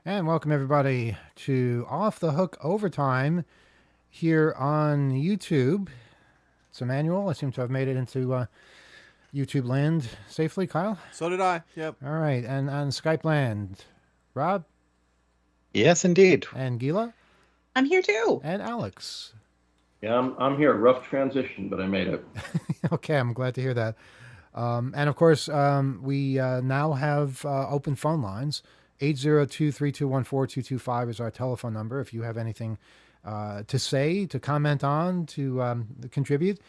And welcome everybody to Off the Hook Overtime here on YouTube. It's Emmanuel. I seem to have made it into YouTube land safely, Kyle. So did I. Yep. All right, and on Skype land, Rob. Yes, indeed. And Gila. I'm here too. And Alex. Yeah, I'm here. Rough transition, but I made it. Okay, I'm glad to hear that. And of course, we now have open phone lines. 802-321-4225 is our telephone number. If you have anything to say, to comment on, to contribute,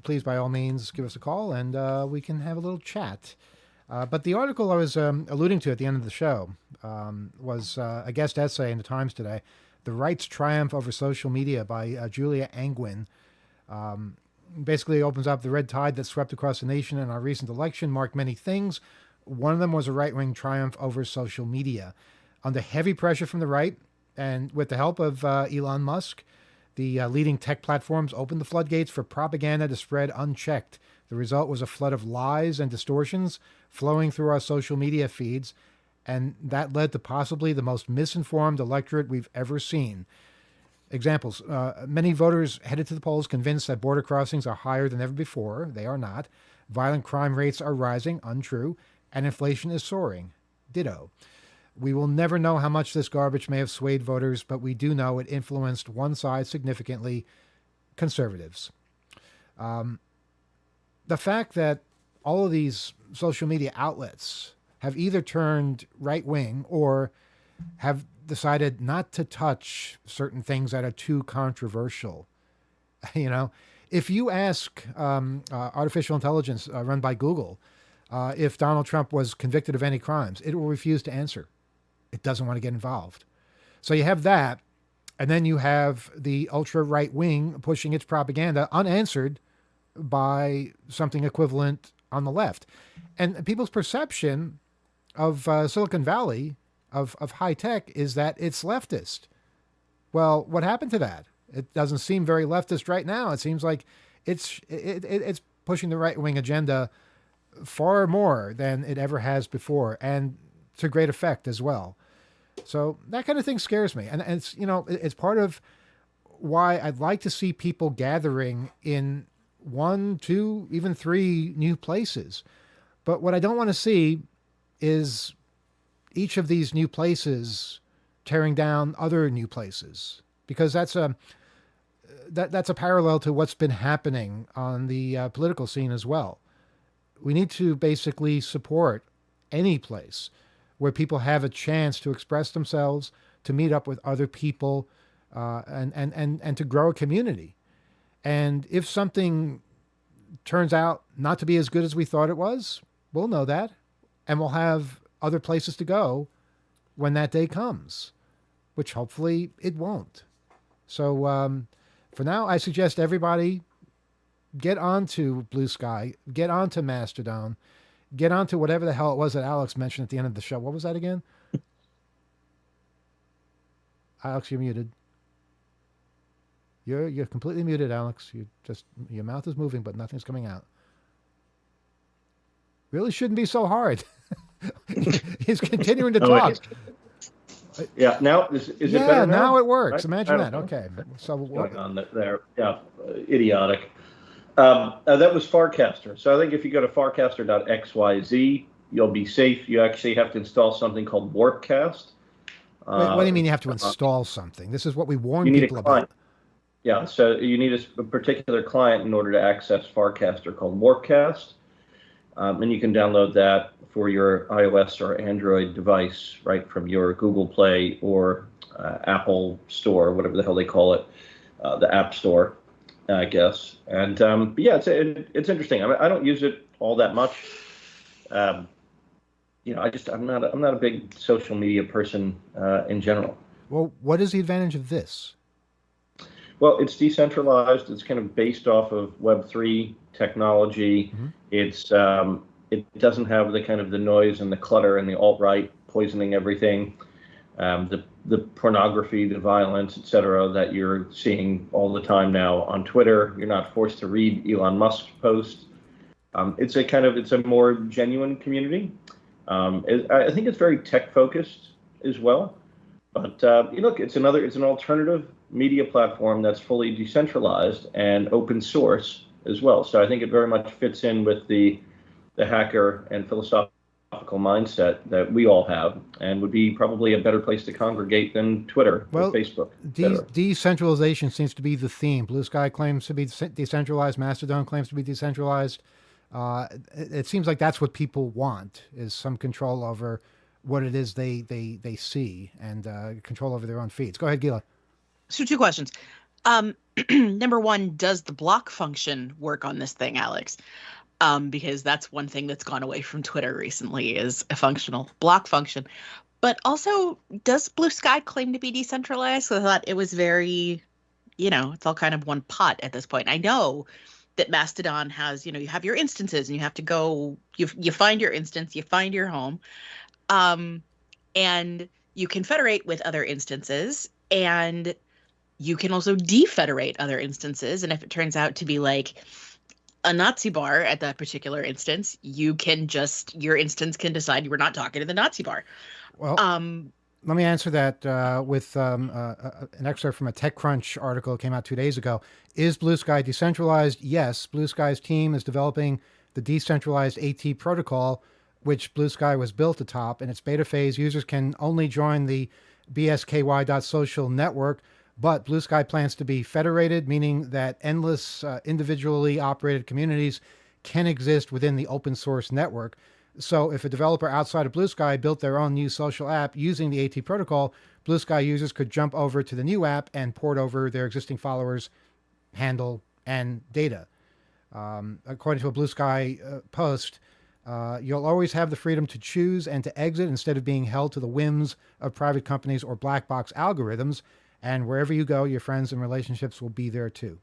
please, by all means, give us a call and we can have a little chat. But the article I was alluding to at the end of the show was a guest essay in the Times today, The Right's Triumph Over Social Media by Julia Angwin. Basically opens up the red tide that swept across the nation in our recent election marked many things. One of them was a right-wing triumph over social media. Under heavy pressure from the right, and with the help of Elon Musk, the leading tech platforms opened the floodgates for propaganda to spread unchecked. The result was a flood of lies and distortions flowing through our social media feeds, and that led to possibly the most misinformed electorate we've ever seen. Examples. Many voters headed to the polls convinced that border crossings are higher than ever before. They are not. Violent crime rates are rising. Untrue. And inflation is soaring. Ditto. We will never know how much this garbage may have swayed voters, but we do know it influenced one side significantly, conservatives. The fact that all of these social media outlets have either turned right-wing or have decided not to touch certain things that are too controversial. You know, if you ask artificial intelligence run by Google, if Donald Trump was convicted of any crimes, it will refuse to answer. It doesn't want to get involved. So you have that, and then you have the ultra right wing pushing its propaganda unanswered by something equivalent on the left. And people's perception of Silicon Valley, of high tech, is that it's leftist. Well, what happened to that? It doesn't seem very leftist right now. It seems like it's pushing the right wing agenda far more than it ever has before, and to great effect as well. So that kind of thing scares me. And it's, you know, it's part of why I'd like to see people gathering in 1, 2, even 3 new places. But what I don't want to see is each of these new places tearing down other new places, because that's a parallel to what's been happening on the political scene as well. We need to basically support any place where people have a chance to express themselves, to meet up with other people, and to grow a community. And if something turns out not to be as good as we thought it was, we'll know that, and we'll have other places to go when that day comes, which hopefully it won't. So for now, I suggest everybody get onto Blue Sky, get onto Mastodon, get onto whatever the hell it was that Alex mentioned at the end of the show. What was that again? Alex, you're muted. You're completely muted, Alex. Your mouth is moving, but nothing's coming out. Really shouldn't be so hard. He's continuing to talk. Yeah, now is it better now? Now it works. Right? Imagine that. Okay. So what's going on there? Yeah, idiotic. That was Farcaster. So I think if you go to farcaster.xyz, you'll be safe. You actually have to install something called Warpcast. What do you mean you have to install something? This is what we warn people about. Yeah, so you need a particular client in order to access Farcaster called Warpcast. And you can download that for your iOS or Android device right from your Google Play or Apple Store, whatever the hell they call it, the App Store, I guess. And yeah, it's interesting. I mean, I don't use it all that much. You know, I'm not a big social media person in general. Well, what is the advantage of this? Well, it's decentralized. It's kind of based off of Web3 technology. Mm-hmm. It doesn't have the kind of the noise and the clutter and the alt-right poisoning everything, the pornography, the violence, etc., that you're seeing all the time now on Twitter. You're not forced to read Elon Musk's posts. It's a more genuine community. I think it's very tech focused as well. But look, it's an alternative media platform that's fully decentralized and open source as well. So I think it very much fits in with the hacker and philosophical mindset that we all have, and would be probably a better place to congregate than Twitter or Well, Facebook, etc. decentralization seems to be the theme. Blue Sky claims to be decentralized. Mastodon claims to be decentralized. It seems like that's what people want, is some control over what it is they see, and control over their own feeds. Go ahead, Gila. So two questions. Number one, does the block function work on this thing, Alex? Because that's one thing that's gone away from Twitter recently, is a functional block function. But also, does Blue Sky claim to be decentralized? So I thought it was very, it's all kind of one pot at this point. I know that Mastodon has, you have your instances and you have to go, you find your instance, you find your home, and you can federate with other instances, and you can also defederate other instances. And if it turns out to be like a Nazi bar at that particular instance, your instance can decide you were not talking to the Nazi bar. Well, let me answer that with an excerpt from a TechCrunch article that came out 2 days ago. Is Blue Sky decentralized? Yes. Blue Sky's team is developing the decentralized AT protocol, which Blue Sky was built atop. In its beta phase, users can only join the bsky.social network, but Blue Sky plans to be federated, meaning that endless individually operated communities can exist within the open source network. So if a developer outside of Blue Sky built their own new social app using the AT protocol, Blue Sky users could jump over to the new app and port over their existing followers, handle, and data. According to a Blue Sky post, you'll always have the freedom to choose and to exit instead of being held to the whims of private companies or black box algorithms. And wherever you go, your friends and relationships will be there too.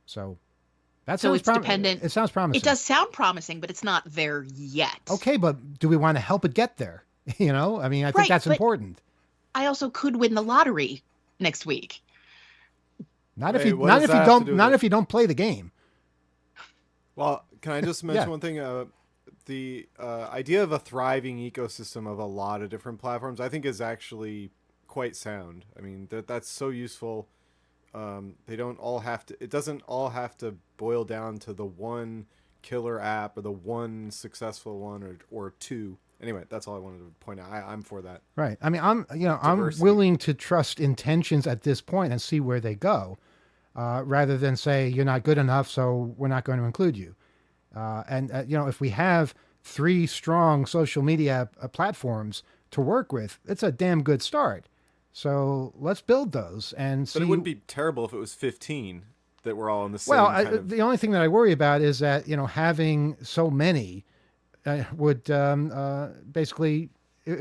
So that sounds dependent. It sounds promising. It does sound promising, but it's not there yet. Okay, but do we want to help it get there? I think that's important. I also could win the lottery next week. Not if you don't play the game. Well, can I just mention one thing? The idea of a thriving ecosystem of a lot of different platforms, I think, is actually quite sound. I mean, that's so useful. They don't all have to. It doesn't all have to boil down to the one killer app or the one successful one or two. Anyway, that's all I wanted to point out. I'm for that. Right. I mean, I'm willing to trust intentions at this point and see where they go, rather than say you're not good enough, so we're not going to include you. If we have 3 strong social media platforms to work with, it's a damn good start. So let's build those and see. But it wouldn't be terrible if it was 15 that were all in the same. Well, the only thing that I worry about is that having so many would basically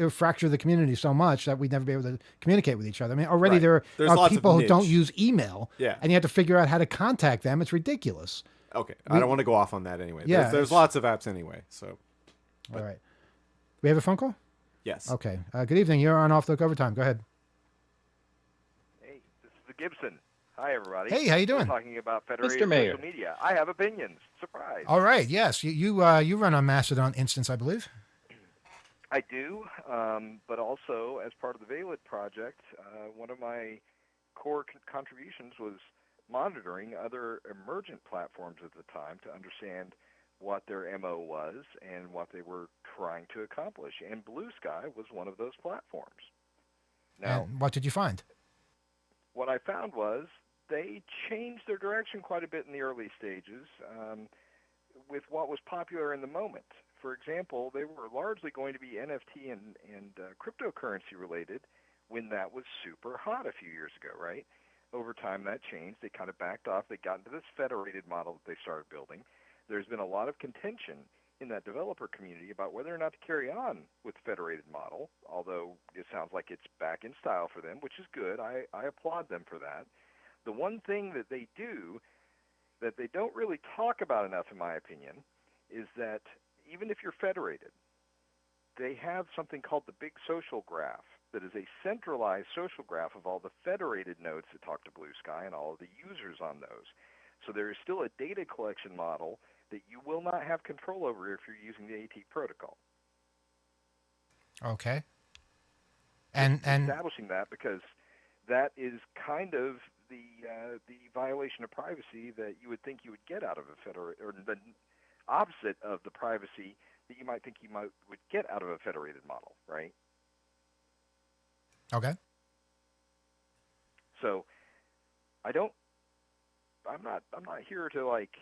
fracture the community so much that we'd never be able to communicate with each other. I mean, already there are people who don't use email, and you have to figure out how to contact them. It's ridiculous. Okay, I don't want to go off on that anyway. Yeah, there's lots of apps anyway. So, all right, we have a phone call. Yes. Okay. Good evening. You're on Off the Hook Overtime. Go ahead. Hey, this is the Gibson. Hi, everybody. Hey, how you doing? We're talking about federated Mr. Mayor. social media. I have opinions. Surprise. All right. Yes, you run on Mastodon instance, I believe. I do, but also as part of the Valid project, one of my core contributions was monitoring other emergent platforms at the time to understand what their MO was and what they were trying to accomplish. And Blue Sky was one of those platforms. Now, and what did you find? What I found was they changed their direction quite a bit in the early stages with what was popular in the moment. For example, they were largely going to be NFT and cryptocurrency related when that was super hot a few years ago, right? Over time, that changed. They kind of backed off. They got into this federated model that they started building. There's been a lot of contention in that developer community about whether or not to carry on with the federated model, although it sounds like it's back in style for them, which is good. I applaud them for that. The one thing that they do that they don't really talk about enough, in my opinion, is that even if you're federated, they have something called the Big Social Graph that is a centralized social graph of all the federated nodes that talk to Blue Sky and all of the users on those. So there is still a data collection model that you will not have control over if you're using the AT protocol. Okay. And establishing that, because that is kind of the violation of privacy that you would think you would get out of a federated, or the opposite of the privacy that you might think would get out of a federated model, right? okay. So I'm not here to like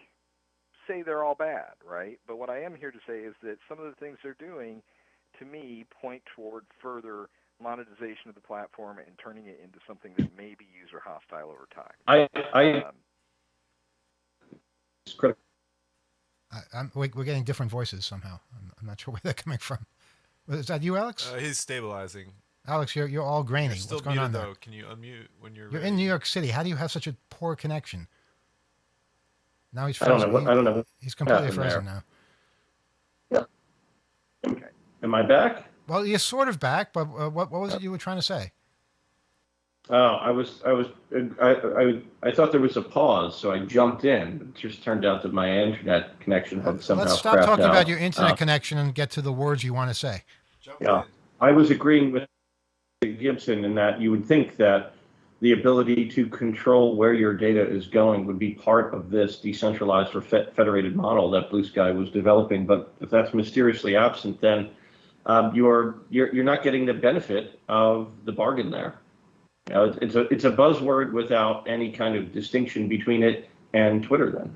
say they're all bad, right? But what I am here to say is that some of the things they're doing, to me, point toward further monetization of the platform and turning it into something that may be user hostile over time. It's critical. We're getting different voices somehow. I'm not sure where they're coming from. Is that you, Alex? He's stabilizing. Alex, you're all grainy. You're still What's going muted, on there? though. Can you unmute when you're You're ready? in New York City. How do you have such a poor connection? Now he's I don't frozen. know. I don't know. He's completely happened frozen there. now. Okay. Am I back? Well, you're sort of back, but what was it you were trying to say? I thought there was a pause, so I jumped in. It just turned out that my internet connection had somehow Let's stop crapped talking out. about your internet connection and get to the words you want to say. Jump Yeah, in. I was agreeing with Gibson in that you would think that the ability to control where your data is going would be part of this decentralized or federated model that Blue Sky was developing. But if that's mysteriously absent, then you're not getting the benefit of the bargain there. You know, it's a buzzword without any kind of distinction between it and Twitter. Then,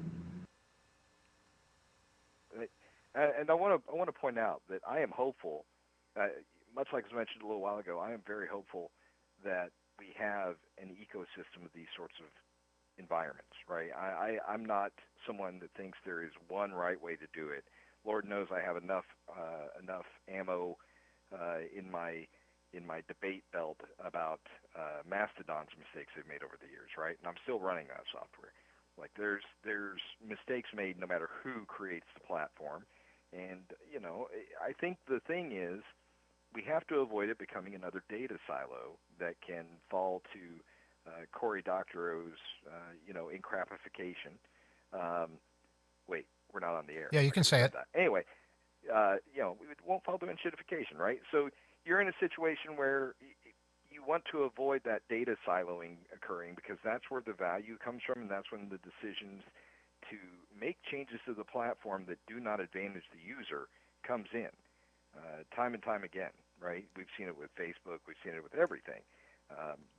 And I want to point out that I am hopeful, much like I mentioned a little while ago. I am very hopeful that we have an ecosystem of these sorts of environments, right? I'm not someone that thinks there is one right way to do it. Lord knows I have enough ammo in my debate belt about Mastodon's mistakes they've made over the years, right? And I'm still running that software. Like there's mistakes made no matter who creates the platform, and I think the thing is we have to avoid it becoming another data silo that can fall to Cory Doctorow's encrapification. Wait, we're not on the air. Yeah, you can say it. Anyway, we won't fall to enshittification, right? So you're in a situation where you want to avoid that data siloing occurring, because that's where the value comes from, and that's when the decisions to make changes to the platform that do not advantage the user comes in, time and time again, right? We've seen it with Facebook. We've seen it with everything.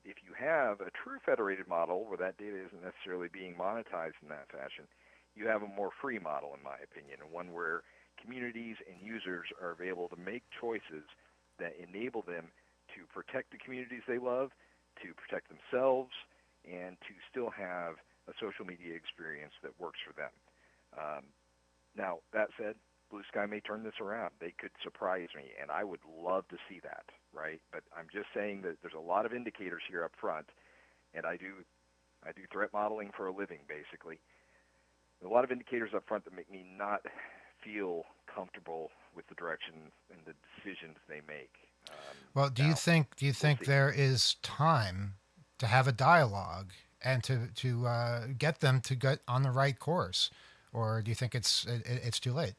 If you have a true federated model where that data isn't necessarily being monetized in that fashion, you have a more free model, in my opinion, and one where communities and users are able to make choices that enable them to protect the communities they love, to protect themselves, and to still have a social media experience that works for them. Now, that said, Blue Sky may turn this around. They could surprise me, and I would love to see that, right? But I'm just saying that there's a lot of indicators here up front, and I do threat modeling for a living, basically. There's a lot of indicators up front that make me not feel comfortable with the direction and the decisions they make. Well, do you think there is time to have a dialogue and to get them to get on the right course, or do you think it's too late?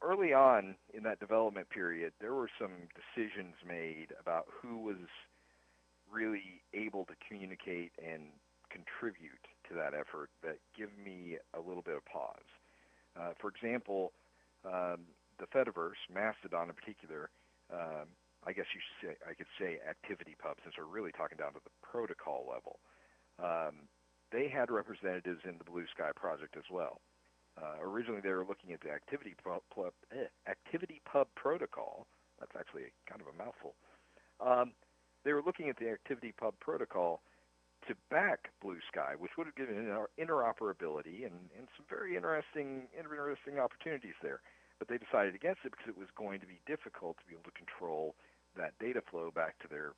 Early on in that development period, there were some decisions made about who was really able to communicate and contribute to that effort that give me a little bit of pause. For example, the Fediverse, Mastodon in particular, I guess I could say ActivityPub, since we're really talking down to the protocol level. They had representatives in the Blue Sky project as well. Originally, they were looking at the ActivityPub protocol. That's actually kind of a mouthful. They were looking at the ActivityPub protocol to back Blue Sky, which would have given interoperability and some very interesting opportunities there. But they decided against it because it was going to be difficult to be able to control that data flow back to their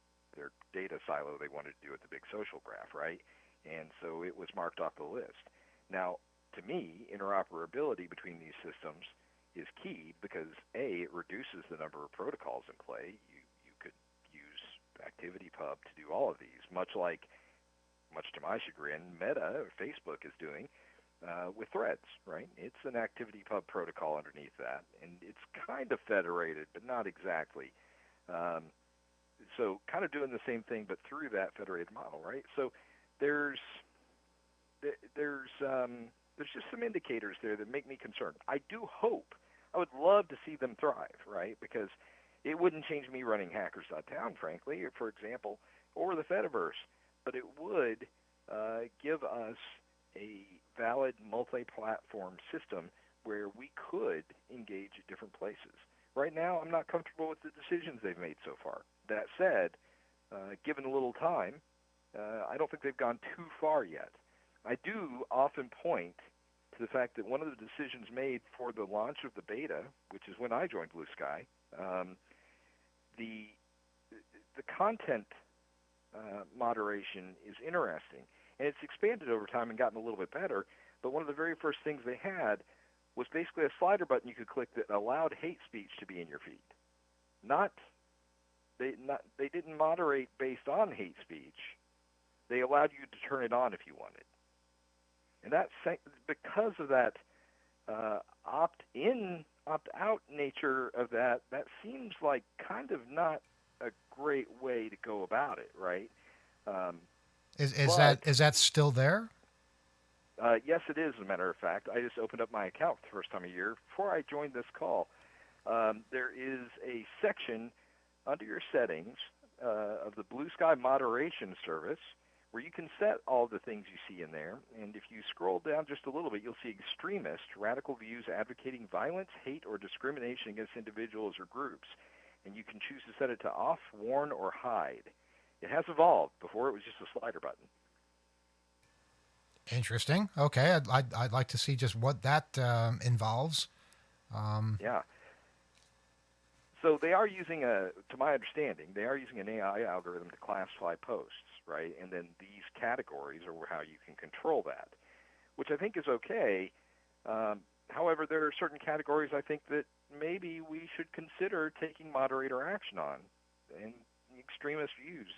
data silo they wanted to do with the big social graph, right? And so it was marked off the list. Now, to me, interoperability between these systems is key because, A, it reduces the number of protocols in play. You could use ActivityPub to do all of these, much to my chagrin, Meta, or Facebook, is doing. with threads, right? It's an activity pub protocol underneath that, and it's kind of federated, but not exactly. Um, so kind of doing the same thing, but through that federated model, right? So there's there's just some indicators there that make me concerned. I do hope, I would love to see them thrive, right? Because it wouldn't change me running hackers.town, frankly, for example, or the Fediverse, but it would give us a valid multi-platform system where we could engage at different places. Right now, I'm not comfortable with the decisions they've made so far. That said, given a little time, I don't think they've gone too far yet. I do often point to the fact that one of the decisions made for the launch of the beta, which is when I joined Blue Sky, the content moderation is interesting, and it's expanded over time and gotten a little bit better. But one of the very first things they had was basically a slider button you could click that allowed hate speech to be in your feed. They didn't moderate based on hate speech. They allowed you to turn it on if you wanted. And that's because of that opt-in, opt-out nature of that. That seems like kind of not a great way to go about it, right? Is that still there? Yes, it is, as a matter of fact. I just opened up my account for the first time of year. Before I joined this call, there is a section under your settings of the Blue Sky moderation service where you can set all the things you see in there. And if you scroll down just a little bit, you'll see extremist, radical views advocating violence, hate, or discrimination against individuals or groups. And you can choose to set it to off, warn, or hide. It has evolved. Before it was just a slider button. Interesting. Okay, I'd like to see just what that involves. Yeah. So they are using to my understanding, they are using an AI algorithm to classify posts, right? And then these categories are how you can control that, which I think is okay. However, there are certain categories I think that maybe we should consider taking moderator action on. And extremist views,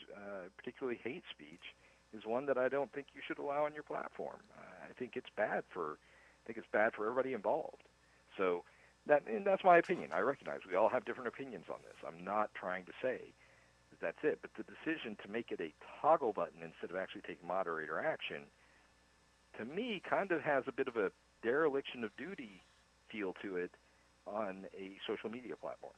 particularly hate speech, is one that I don't think you should allow on your platform. I think it's bad for everybody involved. So that's my opinion. I recognize we all have different opinions on this. I'm not trying to say that that's it, but the decision to make it a toggle button instead of actually taking moderator action, to me, kind of has a bit of a dereliction of duty feel to it on a social media platform.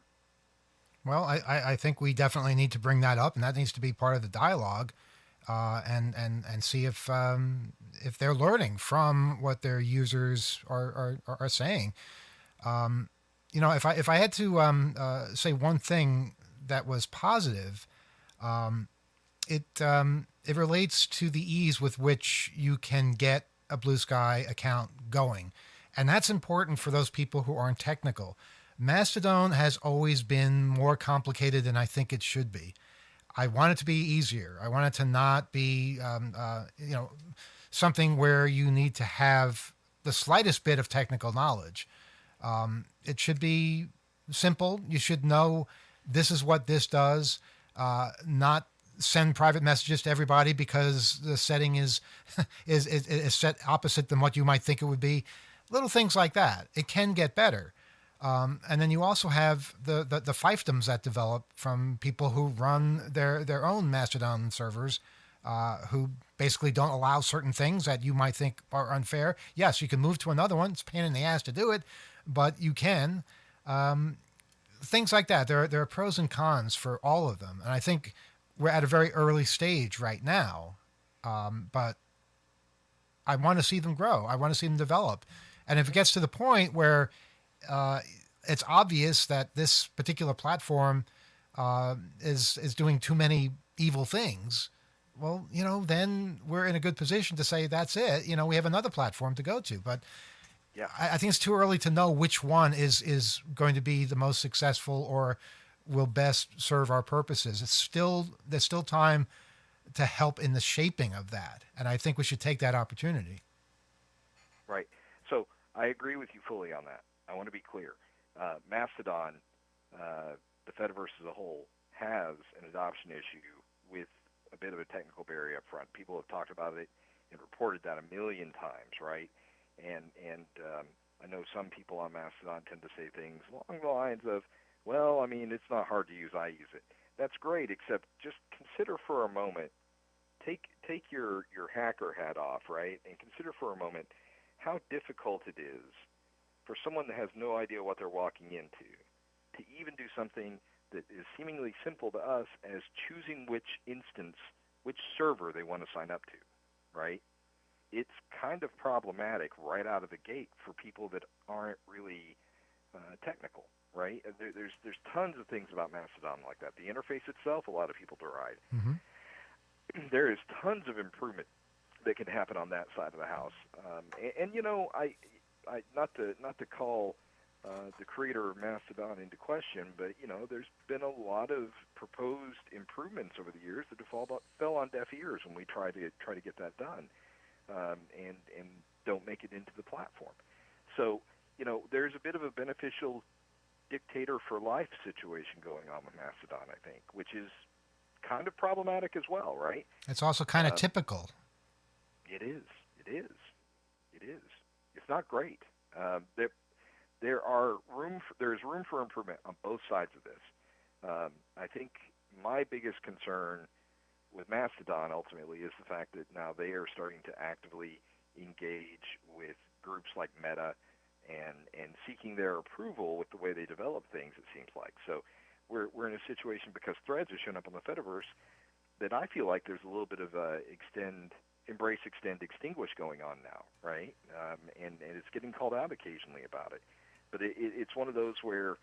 Well, I think we definitely need to bring that up, and that needs to be part of the dialogue, and see if they're learning from what their users are saying. If I had to say one thing that was positive, it relates to the ease with which you can get a Blue Sky account going, and that's important for those people who aren't technical. Mastodon has always been more complicated than I think it should be. I want it to be easier. I want it to not be, something where you need to have the slightest bit of technical knowledge. It should be simple. You should know this is what this does. Not send private messages to everybody because the setting is set opposite than what you might think it would be. Little things like that. It can get better. And then you also have the fiefdoms that develop from people who run their own Mastodon servers, who basically don't allow certain things that you might think are unfair. Yes, you can move to another one. It's a pain in the ass to do it, but you can. Things like that. There are pros and cons for all of them. And I think we're at a very early stage right now, but I want to see them grow. I want to see them develop. And if it gets to the point where it's obvious that this particular platform is doing too many evil things, well, then we're in a good position to say that's it. We have another platform to go to. But yeah, I think it's too early to know which one is going to be the most successful or will best serve our purposes. There's still time to help in the shaping of that, and I think we should take that opportunity. Right. So I agree with you fully on that. I want to be clear. Mastodon, the Fediverse as a whole, has an adoption issue with a bit of a technical barrier up front. People have talked about it and reported that a million times, right? And I know some people on Mastodon tend to say things along the lines of, well, I mean, it's not hard to use. I use it. That's great, except just consider for a moment, take your hacker hat off, right, and consider for a moment how difficult it is for someone that has no idea what they're walking into to even do something that is seemingly simple to us as choosing which instance, which server they want to sign up to, right? It's kind of problematic right out of the gate for people that aren't really technical, right? There's tons of things about Mastodon like that. The interface itself, a lot of people deride. Mm-hmm. There is tons of improvement that can happen on that side of the house. And you know, I not to call the creator of Mastodon into question, but you know, there's been a lot of proposed improvements over the years that fell on deaf ears when we try to get that done, and don't make it into the platform. So you know, there's a bit of a beneficial dictator for life situation going on with Mastodon, I think, which is kind of problematic as well, right? It's also kind of typical. It is. It is. It is. It's not great. There's room for improvement on both sides of this. I think my biggest concern with Mastodon ultimately is the fact that now they are starting to actively engage with groups like Meta and seeking their approval with the way they develop things, it seems like. So we're in a situation because threads are showing up on the Fediverse that I feel like there's a little bit of a embrace, extend, extinguish going on now, right? And it's getting called out occasionally about it. But it's one of those where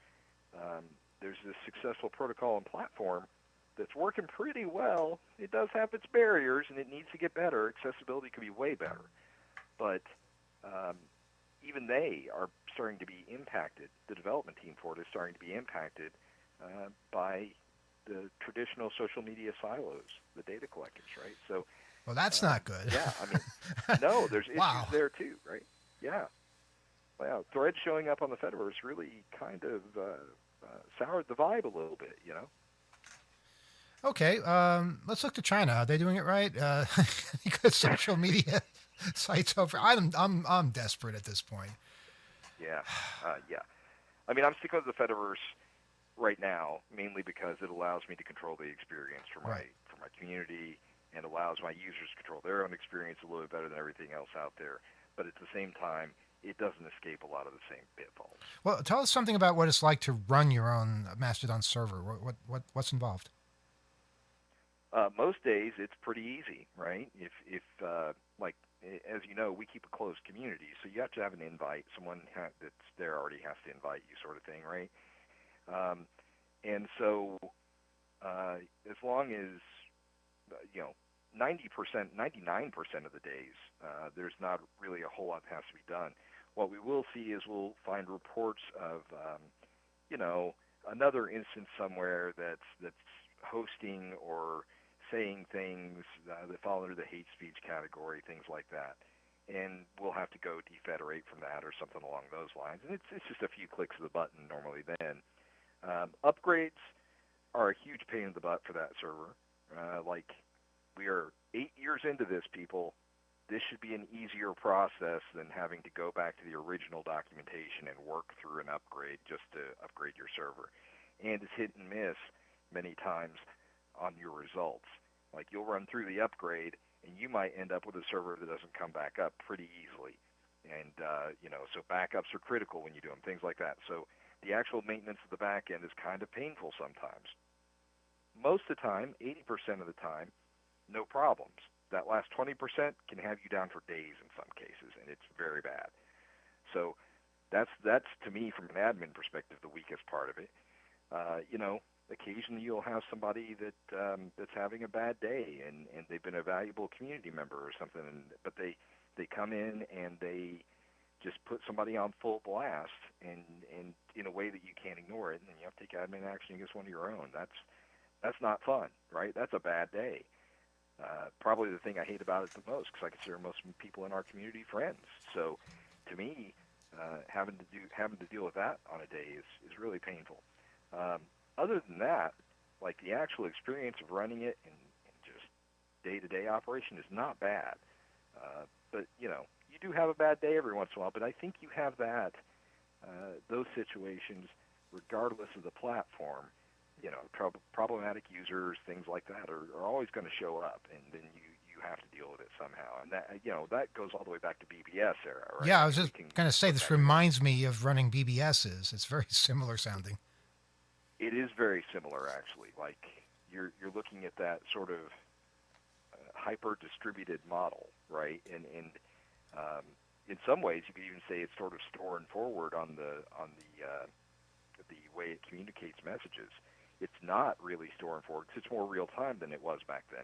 there's this successful protocol and platform that's working pretty well. It does have its barriers, and it needs to get better. Accessibility could be way better. But even they are starting to be impacted. The development team for it is starting to be impacted by the traditional social media silos, the data collectors, right? So, well, that's not good. Yeah, I mean, no, there's issues there too, right? Yeah. Well, threads showing up on the Fediverse really kind of soured the vibe a little bit, you know? Okay, let's look to China. Are they doing it right? Because social media sites over. I'm desperate at this point. Yeah, yeah. I mean, I'm sticking with the Fediverse right now, mainly because it allows me to control the experience for my community, and allows my users to control their own experience a little bit better than everything else out there. But at the same time, it doesn't escape a lot of the same pitfalls. Well, tell us something about what it's like to run your own Mastodon server. What's involved? Most days it's pretty easy, right? If like as you know, we keep a closed community, so you have to have an invite. Someone that's there already has to invite you, sort of thing, right? And so as long as 90%, 99% of the days, there's not really a whole lot that has to be done. What we will see is we'll find reports of another instance somewhere that's hosting or saying things that fall under the hate speech category, things like that. And we'll have to go defederate from that or something along those lines. And it's just a few clicks of the button normally then. Upgrades are a huge pain in the butt for that server. Like, we are 8 years into this, people. This should be an easier process than having to go back to the original documentation and work through an upgrade just to upgrade your server. And it's hit and miss many times on your results. Like, you'll run through the upgrade, and you might end up with a server that doesn't come back up pretty easily. And, so backups are critical when you do them, things like that. So the actual maintenance of the back end is kind of painful sometimes. Most of the time, 80% of the time, no problems. That last 20% can have you down for days in some cases, and it's very bad. So that's to me, from an admin perspective, the weakest part of it. Occasionally you'll have somebody that's having a bad day, and they've been a valuable community member or something, but they come in and they just put somebody on full blast and in a way that you can't ignore it, and then you have to take admin action against one of your own. That's not fun, right? That's a bad day. Probably the thing I hate about it the most, because I consider most people in our community friends. So to me, having to deal with that on a day is really painful. Other than that, like, the actual experience of running it and just day-to-day operation is not bad. But you do have a bad day every once in a while, but I think you have those situations regardless of the platform. Problematic users, things like that are always going to show up, and then you have to deal with it somehow. And that goes all the way back to BBS era, right? Yeah, I was just going to say, this reminds me of running BBSs. It's very similar sounding. It is very similar, actually. Like you're looking at that sort of hyper distributed model, right? And in some ways, you could even say it's sort of store and forward on the way it communicates messages. It's not really store and forward because it's more real time than it was back then,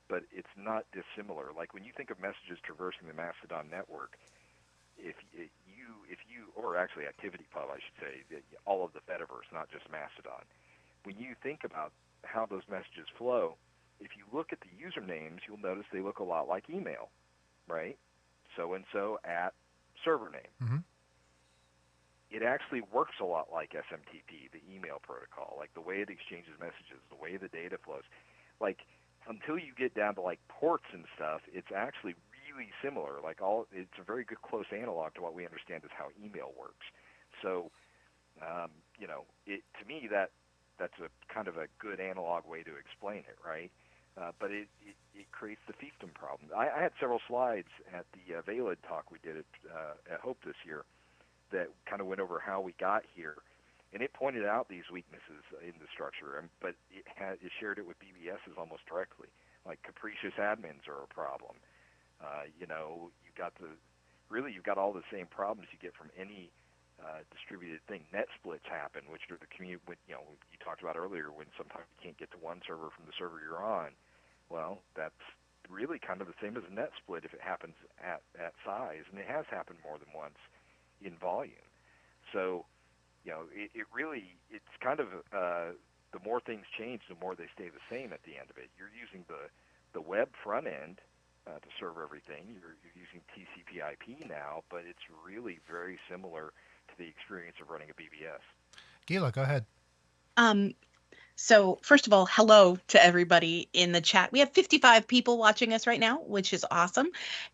but it's not dissimilar. Like when you think of messages traversing the Mastodon network, if you or actually ActivityPub, I should say, all of the Fediverse, not just Mastodon. When you think about how those messages flow, if you look at the usernames, you'll notice they look a lot like email, right? So-and-so at server name. Mm-hmm. It actually works a lot like SMTP, the email protocol, like the way it exchanges messages, the way the data flows. Like until you get down to like ports and stuff, it's actually really similar. It's a very good close analog to what we understand as how email works. So, to me that's a kind of a good analog way to explain it, right? But it creates the fiefdom problem. I had several slides at the Valid talk we did at Hope this year that kind of went over how we got here, and it pointed out these weaknesses in the structure, but it shared it with BBSs almost directly. Like capricious admins are a problem. You've got all the same problems you get from any distributed thing. Net splits happen, which are you talked about earlier, when sometimes you can't get to one server from the server you're on. Well, that's really kind of the same as a net split if it happens at size, and it has happened more than once in volume. So, it's kind of the more things change, the more they stay the same at the end of it. You're using the web front end to serve everything. You're using TCP/IP now, but it's really very similar to the experience of running a BBS. Gila, go ahead. So first of all, hello to everybody in the chat. We have 55 people watching us right now, which is awesome.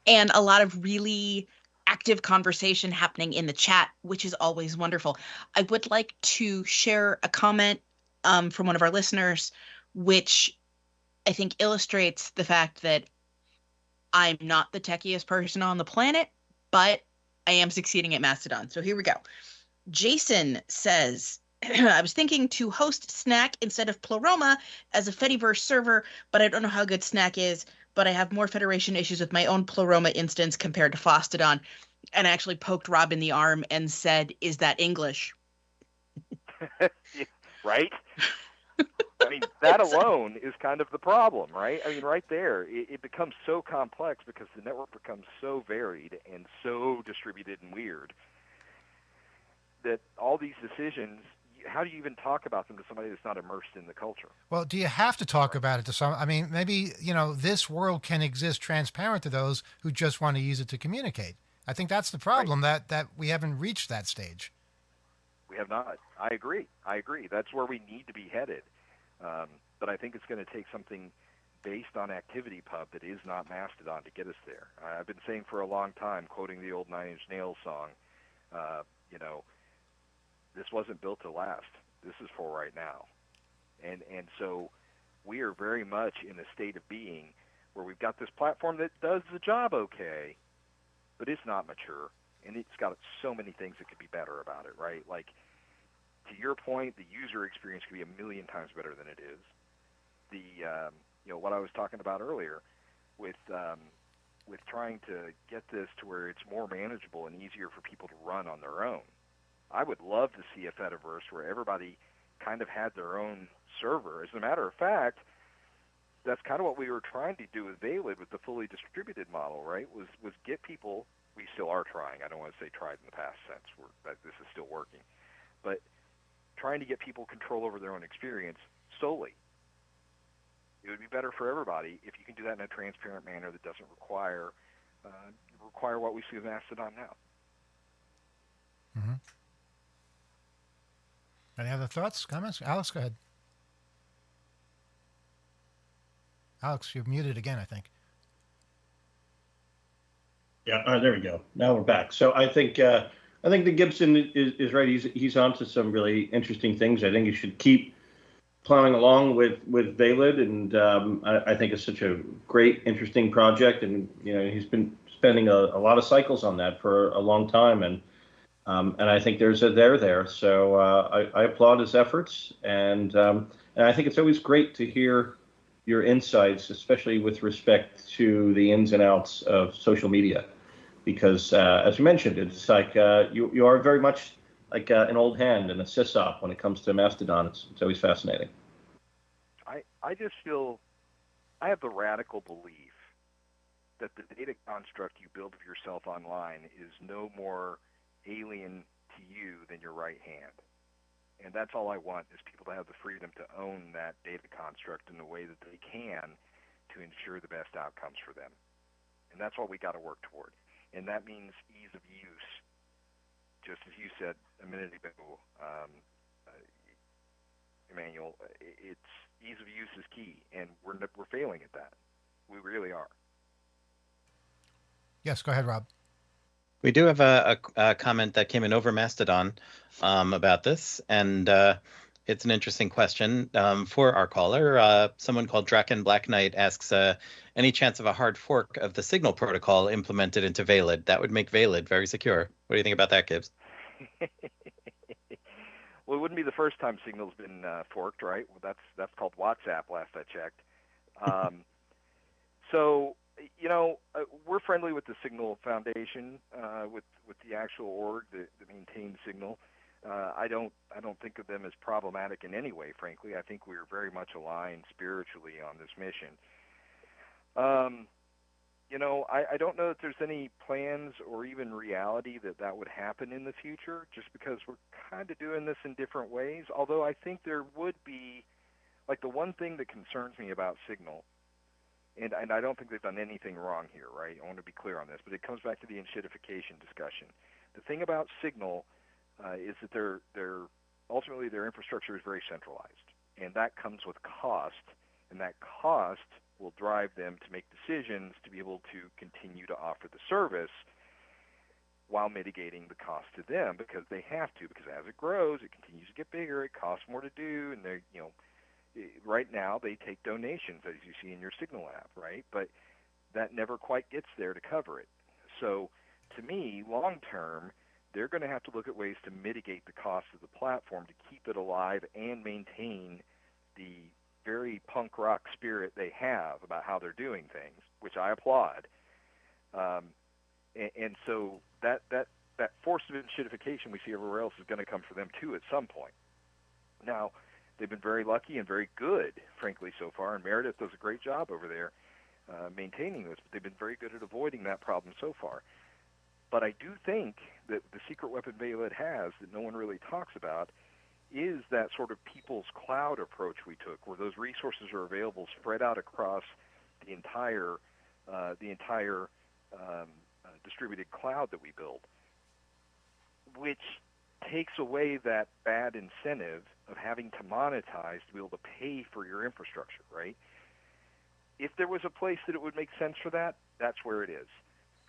And a lot of really active conversation happening in the chat, which is always wonderful. I would like to share a comment from one of our listeners, which I think illustrates the fact that I'm not the techiest person on the planet, but I am succeeding at Mastodon. So here we go. Jason says, I was thinking to host Snack instead of Pleroma as a Fediverse server, but I don't know how good Snack is, but I have more federation issues with my own Pleroma instance compared to Fostodon. And I actually poked Rob in the arm and said, is that English? Right? I mean, that alone is kind of the problem, right? I mean, right there, it becomes so complex because the network becomes so varied and so distributed and weird that all these decisions, how do you even talk about them to somebody that's not immersed in the culture? Well, do you have to talk about it to some? I mean, maybe, this world can exist transparent to those who just want to use it to communicate. I think that's the problem, right, that we haven't reached that stage. We have not. I agree. That's where we need to be headed. But I think it's going to take something based on ActivityPub that is not Mastodon to get us there. I've been saying for a long time, quoting the old Nine Inch Nails song, this wasn't built to last. This is for right now. And so we are very much in a state of being where we've got this platform that does the job okay, but it's not mature, and it's got so many things that could be better about it, right? Like, to your point, the user experience could be a million times better than it is. What I was talking about earlier with trying to get this to where it's more manageable and easier for people to run on their own. I would love to see a Fediverse where everybody kind of had their own server. As a matter of fact, that's kind of what we were trying to do with Valid with the fully distributed model, right? Was get people. We still are trying. I don't want to say tried in the past sense. This is still working, but trying to get people control over their own experience solely. It would be better for everybody if you can do that in a transparent manner that doesn't require what we see with Mastodon now. Mm-hmm. Any other thoughts, comments? Alex, go ahead. Alex, you're muted again, I think. Yeah, there we go. Now we're back. So I think that Gibson is right. He's onto some really interesting things. I think you should keep plowing along with Valid, and I think it's such a great, interesting project. And he's been spending a lot of cycles on that for a long time, and I think there's a there. So I applaud his efforts, and I think it's always great to hear your insights, especially with respect to the ins and outs of social media, because as you mentioned, it's like you are very much like an old hand and a sysop when it comes to Mastodon. It's always fascinating. I just feel I have the radical belief that the data construct you build of yourself online is no more alien to you than your right hand. And that's all I want, is people to have the freedom to own that data construct in the way that they can to ensure the best outcomes for them. And that's what we got to work toward. And that means ease of use. Just as you said a minute ago, Emmanuel, it's ease of use is key, and we're failing at that. We really are. Yes, go ahead, Rob. We do have a comment that came in over Mastodon about this, and it's an interesting question for our caller. Someone called Draken Black Knight asks, any chance of a hard fork of the Signal protocol implemented into Valid? That would make Valid very secure. What do you think about that, Gibbs? Well, it wouldn't be the first time Signal's been forked, right? Well, that's called WhatsApp, last I checked. So, we're friendly with the Signal Foundation, with the actual org that maintains Signal. I don't think of them as problematic in any way, frankly. I think we're very much aligned spiritually on this mission. I don't know that there's any plans or even reality that would happen in the future, just because we're kind of doing this in different ways. Although I think there would be, like, the one thing that concerns me about Signal, and I don't think they've done anything wrong here, right? I want to be clear on this, but it comes back to the enshittification discussion. The thing about Signal is that ultimately their infrastructure is very centralized, and that comes with cost, and that cost will drive them to make decisions to be able to continue to offer the service while mitigating the cost to them, because they have to, because as it grows, it continues to get bigger, it costs more to do, and they're, right now they take donations, as you see in your Signal app, right? But that never quite gets there to cover it. So to me, long term, they're going to have to look at ways to mitigate the cost of the platform to keep it alive and maintain the very punk rock spirit they have about how they're doing things, which I applaud. And so that force of enshittification we see everywhere else is going to come for them too at some point. Now, they've been very lucky and very good, frankly, so far, and Meredith does a great job over there maintaining this, but they've been very good at avoiding that problem so far. But I do think that the secret weapon Valid has that no one really talks about is that sort of people's cloud approach we took, where those resources are available spread out across the entire distributed cloud that we build, which takes away that bad incentive of having to monetize to be able to pay for your infrastructure, right? If there was a place that it would make sense for that, that's where it is.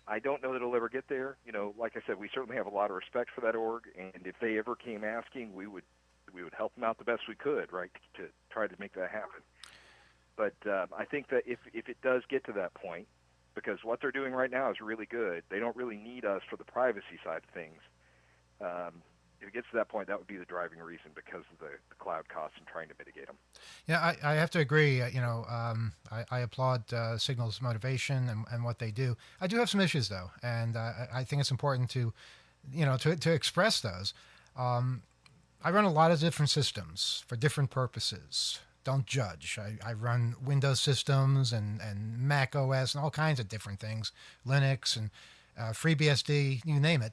I don't know that it'll ever get there. Like I said, we certainly have a lot of respect for that org, and if they ever came asking, we would help them out the best we could, right, to try to make that happen. But I think that if it does get to that point, because what they're doing right now is really good, they don't really need us for the privacy side of things. If it gets to that point, that would be the driving reason, because of the cloud costs and trying to mitigate them. Yeah, I have to agree. I applaud Signal's motivation and what they do. I do have some issues though, and I think it's important to express those. I run a lot of different systems for different purposes. Don't judge. I run Windows systems and Mac OS and all kinds of different things, Linux and FreeBSD, you name it.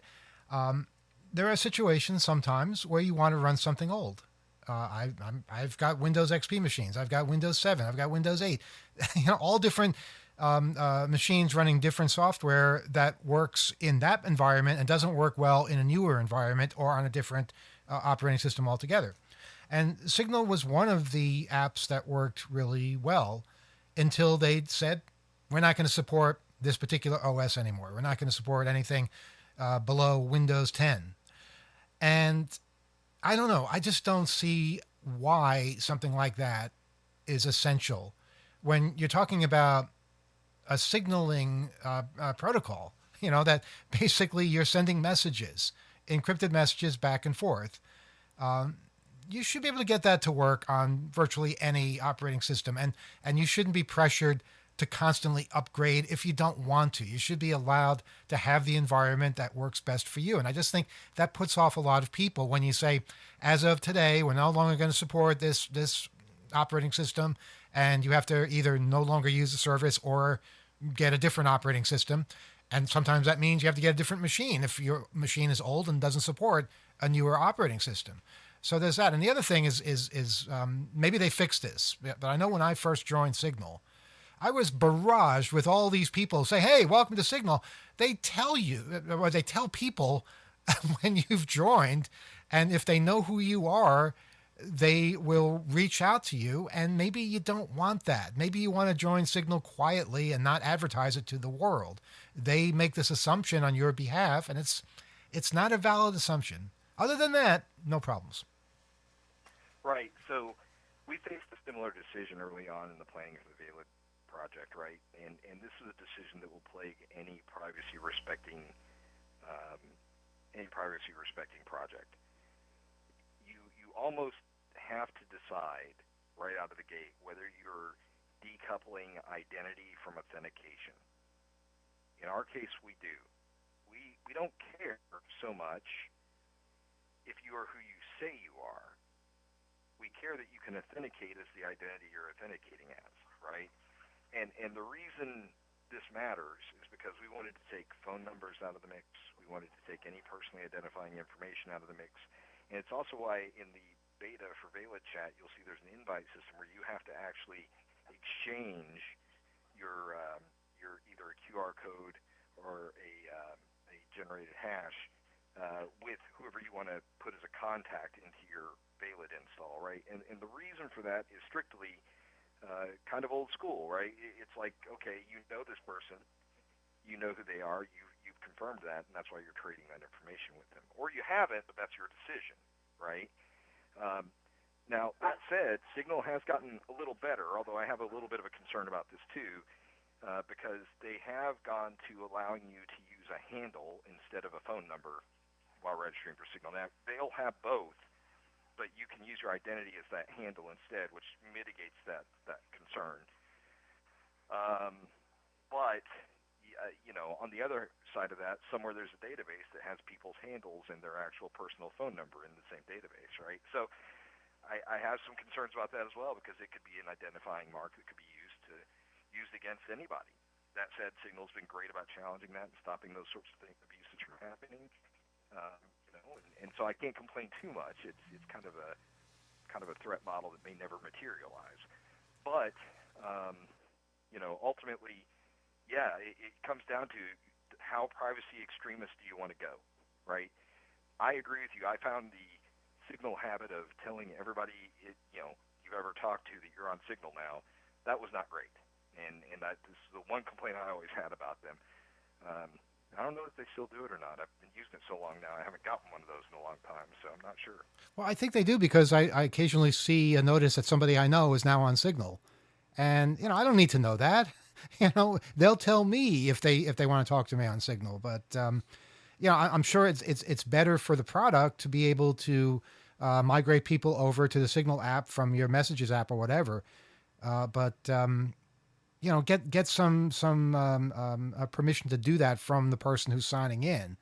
There are situations sometimes where you want to run something old. I've got Windows XP machines. I've got Windows 7. I've got Windows 8. All different machines running different software that works in that environment and doesn't work well in a newer environment or on a different operating system altogether. And Signal was one of the apps that worked really well until they said, we're not going to support this particular OS anymore. We're not going to support anything below Windows 10. And I don't know. I just don't see why something like that is essential when you're talking about a signaling protocol. That basically you're sending messages, encrypted messages back and forth. You should be able to get that to work on virtually any operating system, and you shouldn't be pressured to constantly upgrade if you don't want to. You should be allowed to have the environment that works best for you. And I just think that puts off a lot of people when you say, as of today, we're no longer going to support this operating system, and you have to either no longer use the service or get a different operating system. And sometimes that means you have to get a different machine if your machine is old and doesn't support a newer operating system. So there's that. And the other thing is maybe they fixed this, but I know when I first joined Signal, I was barraged with all these people say, hey, welcome to Signal. They tell you, or they tell people when you've joined, and if they know who you are, they will reach out to you, and maybe you don't want that. Maybe you want to join Signal quietly and not advertise it to the world. They make this assumption on your behalf, and it's not a valid assumption. Other than that, no problems. Right. So we faced a similar decision early on in the planning of the Valid project, right? And this is a decision that will plague any privacy respecting project. You almost have to decide right out of the gate whether you're decoupling identity from authentication. In our case, we do. We don't care so much if you are who you say you are. We care that you can authenticate as the identity you're authenticating as, right? And the reason this matters is because we wanted to take phone numbers out of the mix. We wanted to take any personally identifying information out of the mix. And it's also why in the beta for Valid Chat, you'll see there's an invite system where you have to actually exchange your either a QR code or a generated hash with whoever you want to put as a contact into your Valid install, right? And the reason for that is strictly kind of old school, right? It's like, okay, you know this person, you know who they are, you've confirmed that, and that's why you're trading that information with them. Or you haven't, but that's your decision, right? Now, that said, Signal has gotten a little better, although I have a little bit of a concern about this too, because they have gone to allowing you to use a handle instead of a phone number while registering for Signal. Now, they'll have both, but you can use your identity as that handle instead, which mitigates that concern. But on the other side of that, somewhere there's a database that has people's handles and their actual personal phone number in the same database, right? So I have some concerns about that as well, because it could be an identifying mark that could be used against anybody. That said, Signal's been great about challenging that and stopping those sorts of abuses from happening. And so I can't complain too much. It's kind of a threat model that may never materialize. But ultimately, yeah, it comes down to how privacy extremist do you want to go, right? I agree with you. I found the Signal habit of telling everybody you've ever talked to that you're on Signal now. That was not great, and this is the one complaint I always had about them. I don't know if they still do it or not. I've been using it so long now. I haven't gotten one of those in a long time, so I'm not sure. Well, I think they do, because I occasionally see a notice that somebody I know is now on Signal. And, I don't need to know that. They'll tell me if they want to talk to me on Signal. But, I'm sure it's better for the product to be able to migrate people over to the Signal app from your Messages app or whatever. Get some permission to do that from the person who's signing in,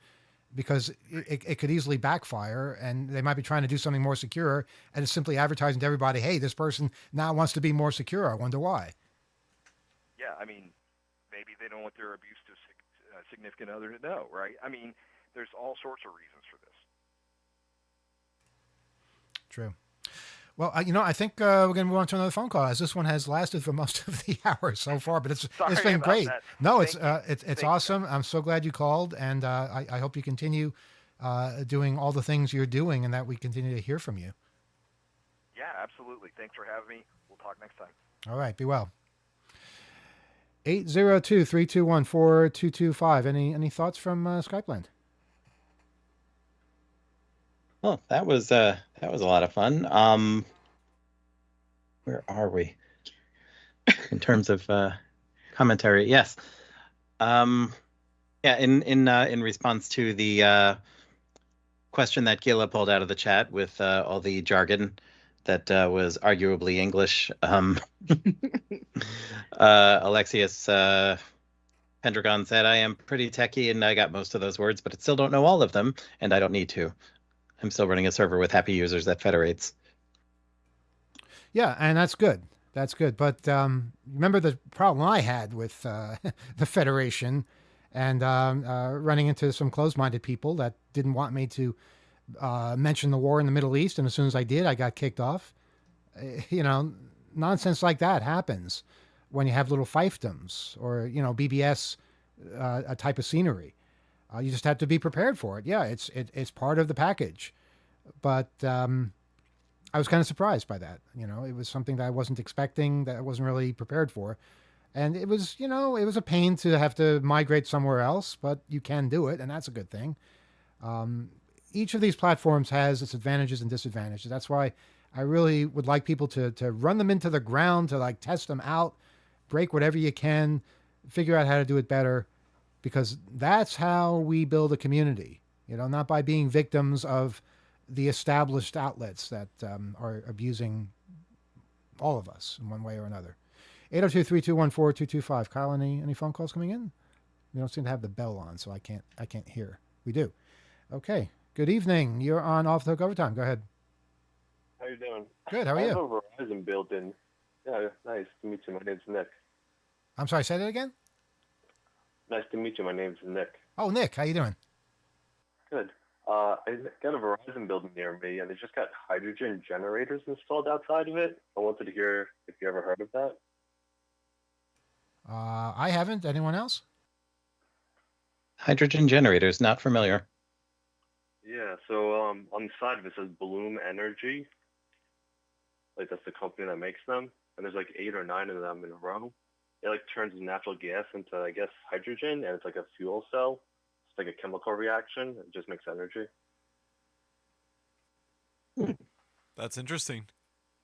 because it could easily backfire, and they might be trying to do something more secure, and it's simply advertising to everybody, hey, this person now wants to be more secure. I wonder why. Yeah, I mean, maybe they don't want their abusive significant other to know, right? I mean, there's all sorts of reasons for this. True. Well, I think we're going to move on to another phone call, as this one has lasted for most of the hour so far. But it's been great. That. No, it's awesome. I'm so glad you called, and I hope you continue doing all the things you're doing, and that we continue to hear from you. Yeah, absolutely. Thanks for having me. We'll talk next time. All right. Be well. 802-321-4225. Any thoughts from Skype land? Oh, that was a lot of fun. Where are we in terms of commentary? Yes. Yeah, in response to the question that Gila pulled out of the chat with all the jargon that was arguably English, Alexius Pendragon said, "I am pretty techie and I got most of those words, but I still don't know all of them, and I don't need to. I'm still running a server with happy users that federates." Yeah, and that's good. That's good. But remember the problem I had with the Federation and running into some closed-minded people that didn't want me to mention the war in the Middle East, and as soon as I did, I got kicked off. You know, nonsense like that happens when you have little fiefdoms or BBS a type of scenery. You just have to be prepared for it. Yeah, it's part of the package, but I was kind of surprised by that. It was something that I wasn't expecting, that I wasn't really prepared for, and it was it was a pain to have to migrate somewhere else, but you can do it, and that's a good thing. Each of these platforms has its advantages and disadvantages. That's why I really would like people to run them into the ground, to like test them out, break whatever you can, figure out how to do it better, because that's how we build a community. Not by being victims of the established outlets that are abusing all of us in one way or another. 802-321-4225. Kyle, any phone calls coming in? We don't seem to have the bell on, so I can't hear. We do. Okay. Good evening. You're on Off the Hook Overtime. Go ahead. How you doing? Good. How are you? I have a Verizon built-in. Yeah, nice to meet you. My name's Nick. I'm sorry, say that again? Nice to meet you. My name's Nick. Oh, Nick. How you doing? Good. I got a Verizon building near me, and they just got hydrogen generators installed outside of it. I wanted to hear if you ever heard of that. I haven't. Anyone else? Hydrogen generators, not familiar. Yeah, so on the side of it says Bloom Energy. Like, that's the company that makes them. And there's like 8 or 9 of them in a row. It like turns natural gas into, I guess, hydrogen, and it's like a fuel cell. It's like a chemical reaction. It just makes energy. That's interesting.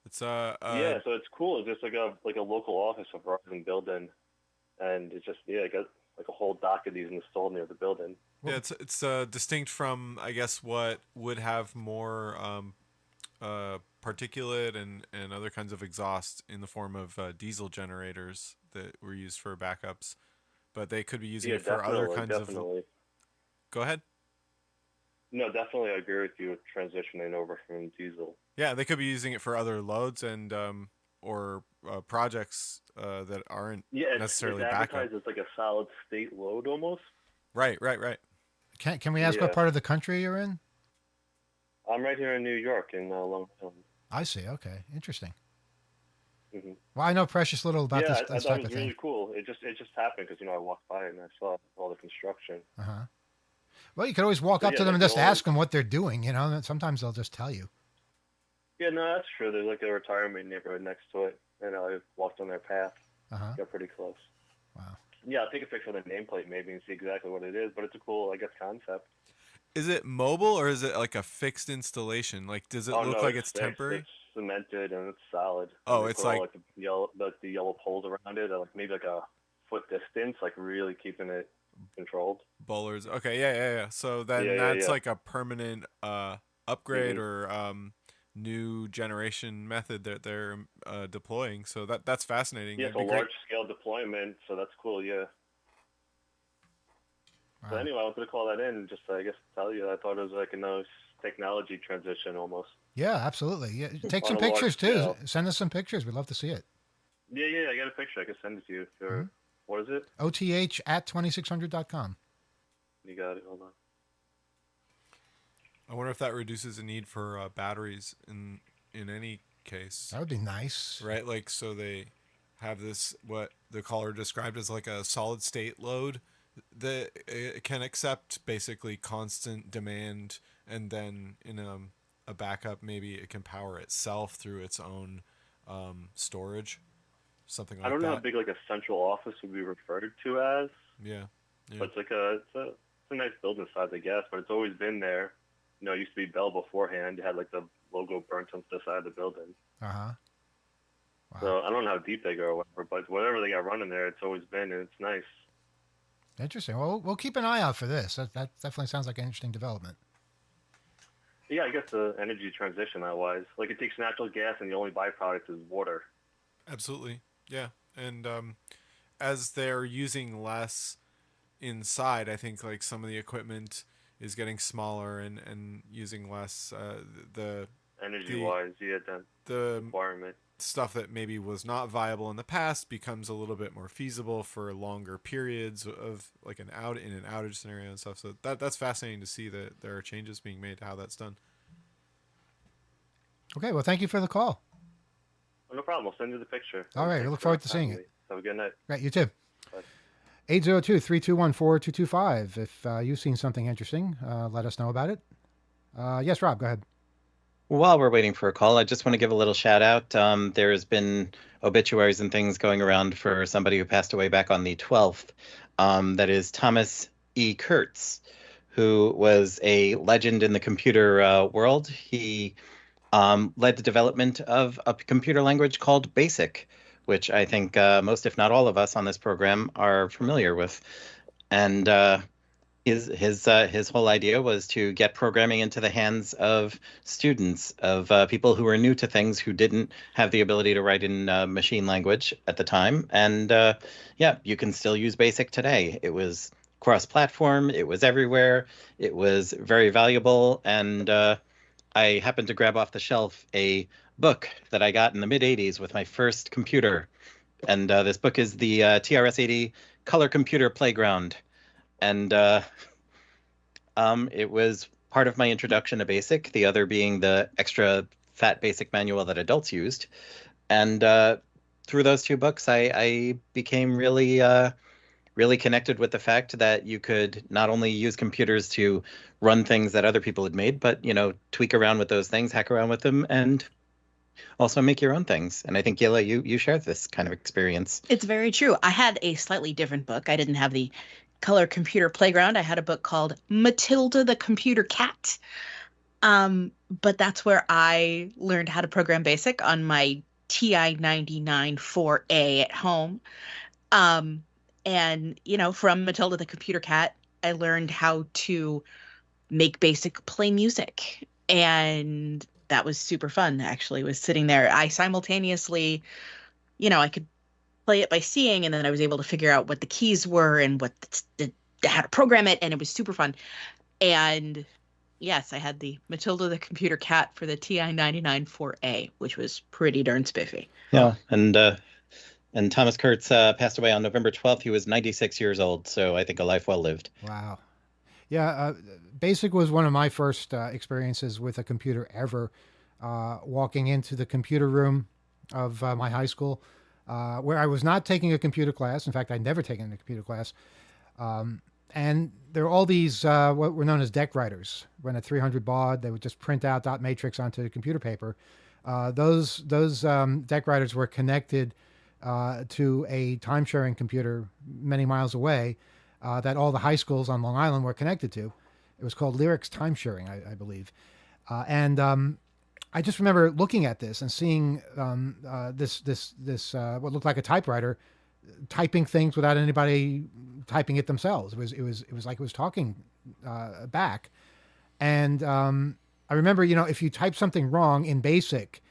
It's yeah, so it's cool. It's just like a local office of Verizon building, and it's just I got like a whole dock of these installed near the building. Yeah, it's distinct from, I guess, what would have more particulate and other kinds of exhaust in the form of diesel generators that were used for backups, but they could be using it for other kinds of. Go ahead. No, definitely, I agree with you with transitioning over from diesel. Yeah, they could be using it for other loads and or projects that aren't necessarily it's backup. advertised as like a solid state load almost. Right. Can we ask what part of the country you're in? I'm right here in New York in Long Island. I see. Okay, interesting. Mm-hmm. Well, I know precious little about this I thought type it was of thing. really cool. It just happened because I walked by and I saw all the construction. Well, you could always walk up to them and just ask them what they're doing. And sometimes they'll just tell you. Yeah, no, that's true. There's like a retirement neighborhood next to it, and I walked on their path. Got pretty close. Wow. Yeah, I'll take a picture of the nameplate maybe and see exactly what it is, but it's a cool, I guess, concept. Is it mobile or is it like a fixed installation? Like, does it look like it's temporary? It's cemented and it's solid. Oh, and it's like the yellow poles around it, like maybe like a foot distance, like really keeping it controlled. Bowlers. Okay, yeah. So then that's like a permanent upgrade or new generation method that they're deploying. So that's fascinating. Yeah, it's a large scale deployment, so that's cool. Yeah. Wow. So anyway, I wanted to call that in and just, I guess, tell you that I thought it was like a nice technology transition almost. Yeah, absolutely. Yeah, take some pictures too. Send us some pictures. We'd love to see it. Yeah, I got a picture. I can send it to you. What is it? OTH@2600.com. You got it. Hold on. I wonder if that reduces the need for batteries in any case. That would be nice, right? Like, so they have this, what the caller described as like a solid state load that it can accept basically constant demand, and then in a backup maybe it can power itself through its own storage. something like I don't know that. how big like a central office would be referred to as, Yeah. but it's a nice building size, I guess. But it's always been there. You know, it used to be Bell beforehand. You had like the logo burnt onto the side of the building. Uh-huh. Wow. So I don't know how deep they go or whatever, but whatever they got running there, it's always been, and it's nice. Interesting. Well, we'll keep an eye out for this. That definitely sounds like an interesting development. Yeah, I guess the energy transition that wise. Like it takes natural gas, and the only byproduct is water. Absolutely. Yeah. And as they're using less inside, I think like some of the equipment is getting smaller and using less the Energy wise, yeah, the requirement. stuff that maybe was not viable in the past becomes a little bit more feasible for longer periods of like in an outage scenario and stuff. So that's fascinating to see that there are changes being made to how that's done. Okay, well, thank you for the call. Oh, no problem. I'll send you the picture. All right, we Thanks look for forward to seeing having it. me. Have a good night. Right, you too. Bye. 802-321-4225. If you've seen something interesting, let us know about it. Yes, Rob, go ahead. While we're waiting for a call, I just want to give a little shout out. There's been obituaries and things going around for somebody who passed away back on the 12th. That is Thomas E. Kurtz, who was a legend in the computer world. He led the development of a computer language called BASIC, which I think most, if not all of us on this program are familiar with. And his whole idea was to get programming into the hands of students, of people who were new to things, who didn't have the ability to write in machine language at the time. And yeah, you can still use BASIC today. It was cross-platform. It was everywhere. It was very valuable. And I happened to grab off the shelf a book that I got in the mid-'80s with my first computer. And this book is the TRS-80 Color Computer Playground. And it was part of my introduction to BASIC, the other being the extra fat BASIC manual that adults used. And through those two books, I became really connected with the fact that you could not only use computers to run things that other people had made, but, tweak around with those things, hack around with them, and also make your own things. And I think, Gila, you shared this kind of experience. It's very true. I had a slightly different book. I didn't have the Color Computer Playground. I had a book called Matilda the Computer Cat. But that's where I learned how to program BASIC on my TI-99 4A at home. And, from Matilda the Computer Cat, I learned how to make BASIC play music. And that was super fun, actually, was sitting there. I simultaneously, I could play it by seeing, and then I was able to figure out what the keys were and how to program it, and it was super fun. And yes, I had the Matilda the Computer Cat for the TI-99 4A, which was pretty darn spiffy. Yeah, and Thomas Kurtz passed away on November 12th. He was 96 years old, so I think a life well lived. Wow. Yeah, BASIC was one of my first experiences with a computer ever. Walking into the computer room of my high school, where I was not taking a computer class. In fact, I'd never taken a computer class. And there were all these what were known as deck writers. When at 300 baud, they would just print out dot matrix onto computer paper. Those deck writers were connected to a time-sharing computer many miles away that all the high schools on Long Island were connected to. It was called Lyrics Time Sharing, I believe. And I just remember looking at this and seeing this what looked like a typewriter typing things without anybody typing it themselves. It was like it was talking back. And I remember, if you type something wrong in BASIC,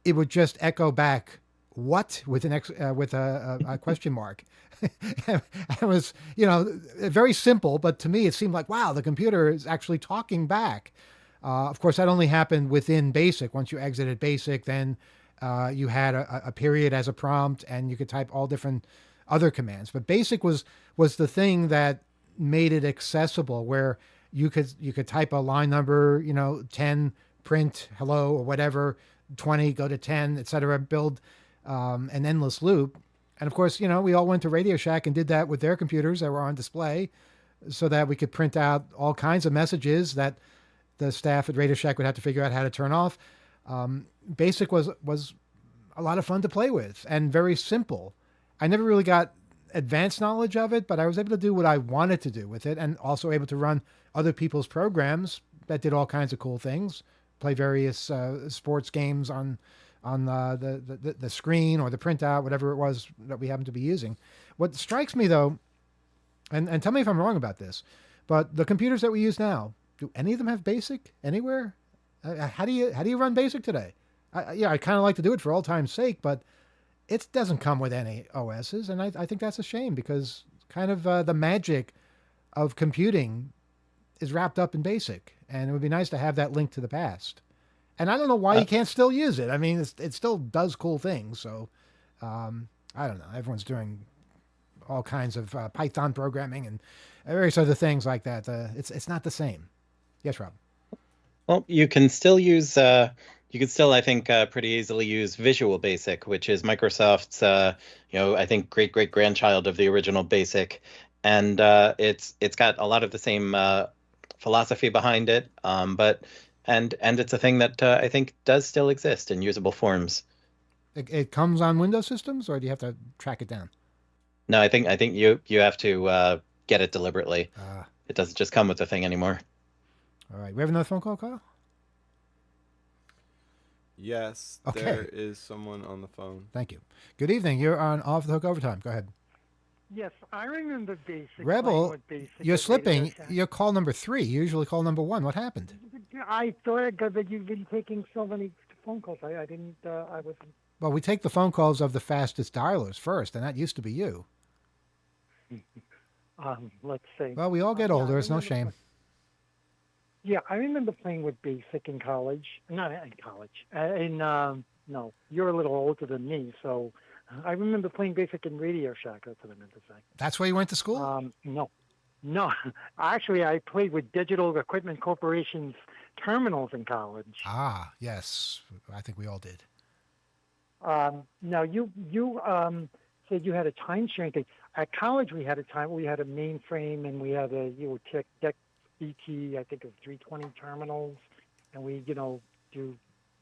it would just echo back "what" with a question mark. It was, very simple, but to me it seemed like, wow, the computer is actually talking back. Of course, that only happened within BASIC. Once you exited BASIC, then you had a period as a prompt, and you could type all different other commands. But BASIC was the thing that made it accessible, where you could type a line number, 10, print hello or whatever, 20, go to 10, etc. Build an endless loop. And of course, we all went to Radio Shack and did that with their computers that were on display, so that we could print out all kinds of messages that the staff at Radio Shack would have to figure out how to turn off. BASIC was a lot of fun to play with and very simple. I never really got advanced knowledge of it, but I was able to do what I wanted to do with it, and also able to run other people's programs that did all kinds of cool things, play various sports games on the screen or the printout, whatever it was that we happened to be using. What strikes me though, and tell me if I'm wrong about this, but the computers that we use now, do any of them have BASIC anywhere? How do you run BASIC today? I kind of like to do it for old time's sake, but it doesn't come with any OSs, and I think that's a shame, because kind of the magic of computing is wrapped up in BASIC, and it would be nice to have that link to the past. And I don't know why you can't still use it. I mean, it still does cool things. So I don't know. Everyone's doing all kinds of Python programming and various other things like that. It's not the same. Yes, Rob. Well, you can still use, I think, pretty easily use Visual Basic, which is Microsoft's, I think, great-great-grandchild of the original BASIC. And it's got a lot of the same philosophy behind it, but it's a thing that I think does still exist in usable forms. It comes on Windows systems, or do you have to track it down? No, I think you have to get it deliberately. It doesn't just come with the thing anymore. All right. We have another phone call, Kyle? Yes, Okay. there is someone on the phone. Thank you. Good evening. You're on Off the Hook Overtime. Go ahead. Yes, I remember BASIC. Rebel, with BASIC you're at slipping. Radio Shack. You're call number 3. You usually call number 1. What happened? I thought that you've been taking so many phone calls. I didn't. I wasn't. Well, we take the phone calls of the fastest dialers first, and that used to be you. Let's see. Well, we all get Yeah, older. I It's no remember shame. Yeah, I remember playing with BASIC in college. Not in college. No, you're a little older than me, so I remember playing BASIC in Radio Shack. That's what I meant to say. That's where you went to school? No. Actually, I played with Digital Equipment Corporation's terminals in college. Ah, yes. I think we all did. Now you said you had a time sharing thing. At college, we had a mainframe, and we had DEC BT, I think it was 320 terminals, and we do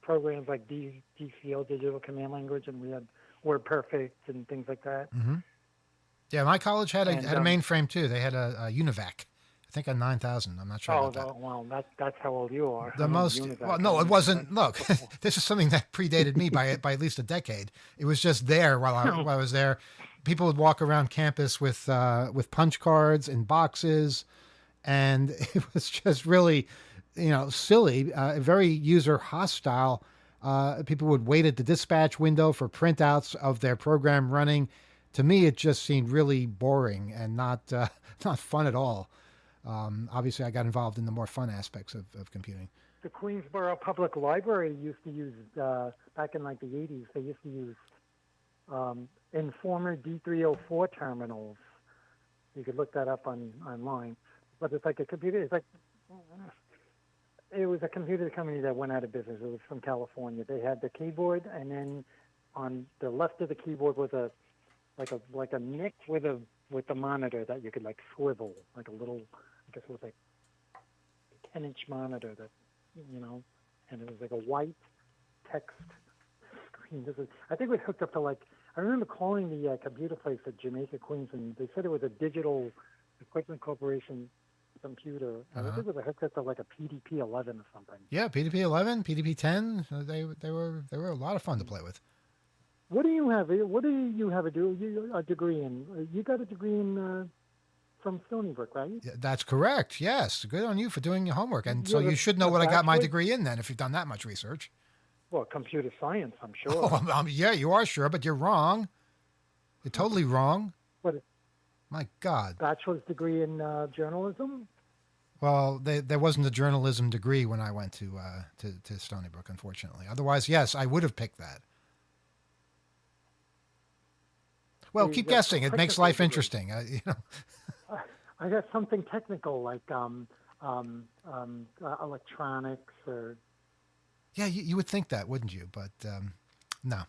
programs like DCL, Digital Command Language, and we had WordPerfect and things like that. Mm-hmm. Yeah, my college had a mainframe too. They had a UNIVAC. I think a 9000. I'm not sure about that. Well, that's how old you are. The most. Well, no, it wasn't. Look, this is something that predated me by at least a decade. It was just there while I was there. People would walk around campus with punch cards and boxes, and it was just really, silly, very user hostile. People would wait at the dispatch window for printouts of their program running. To me, it just seemed really boring and not fun at all. Obviously, I got involved in the more fun aspects of computing. The Queensborough Public Library used to use, back in like the 80s, they used to use Informer D304 terminals. You could look that up online. But it's like a computer, it was a computer company that went out of business. It was from California. They had the keyboard, and then on the left of the keyboard was a nick with a monitor that you could like swivel, like a little, I guess it was like 10-inch monitor that, and it was like a white text screen. I think it was hooked up to I remember calling the computer place at Jamaica, Queens, and they said it was a Digital Equipment Corporation computer. And I think it was hooked up to like a PDP-11 or something. Yeah, PDP-11, PDP-10. They were a lot of fun to play with. What do you have? What do you have a degree in? You got a degree in from Stony Brook, right? Yeah, that's correct. Yes, good on you for doing your homework. And so you should know what I got my degree in then, if you've done that much research. Well, computer science, I'm sure. Oh, yeah, you are sure, but you're wrong. You're totally wrong. What? My God. Bachelor's degree in journalism? Well, there wasn't a journalism degree when I went to Stony Brook, unfortunately. Otherwise, yes, I would have picked that. Well, keep guessing. It makes life interesting. I got something technical like electronics or. Yeah, you would think that, wouldn't you? But no.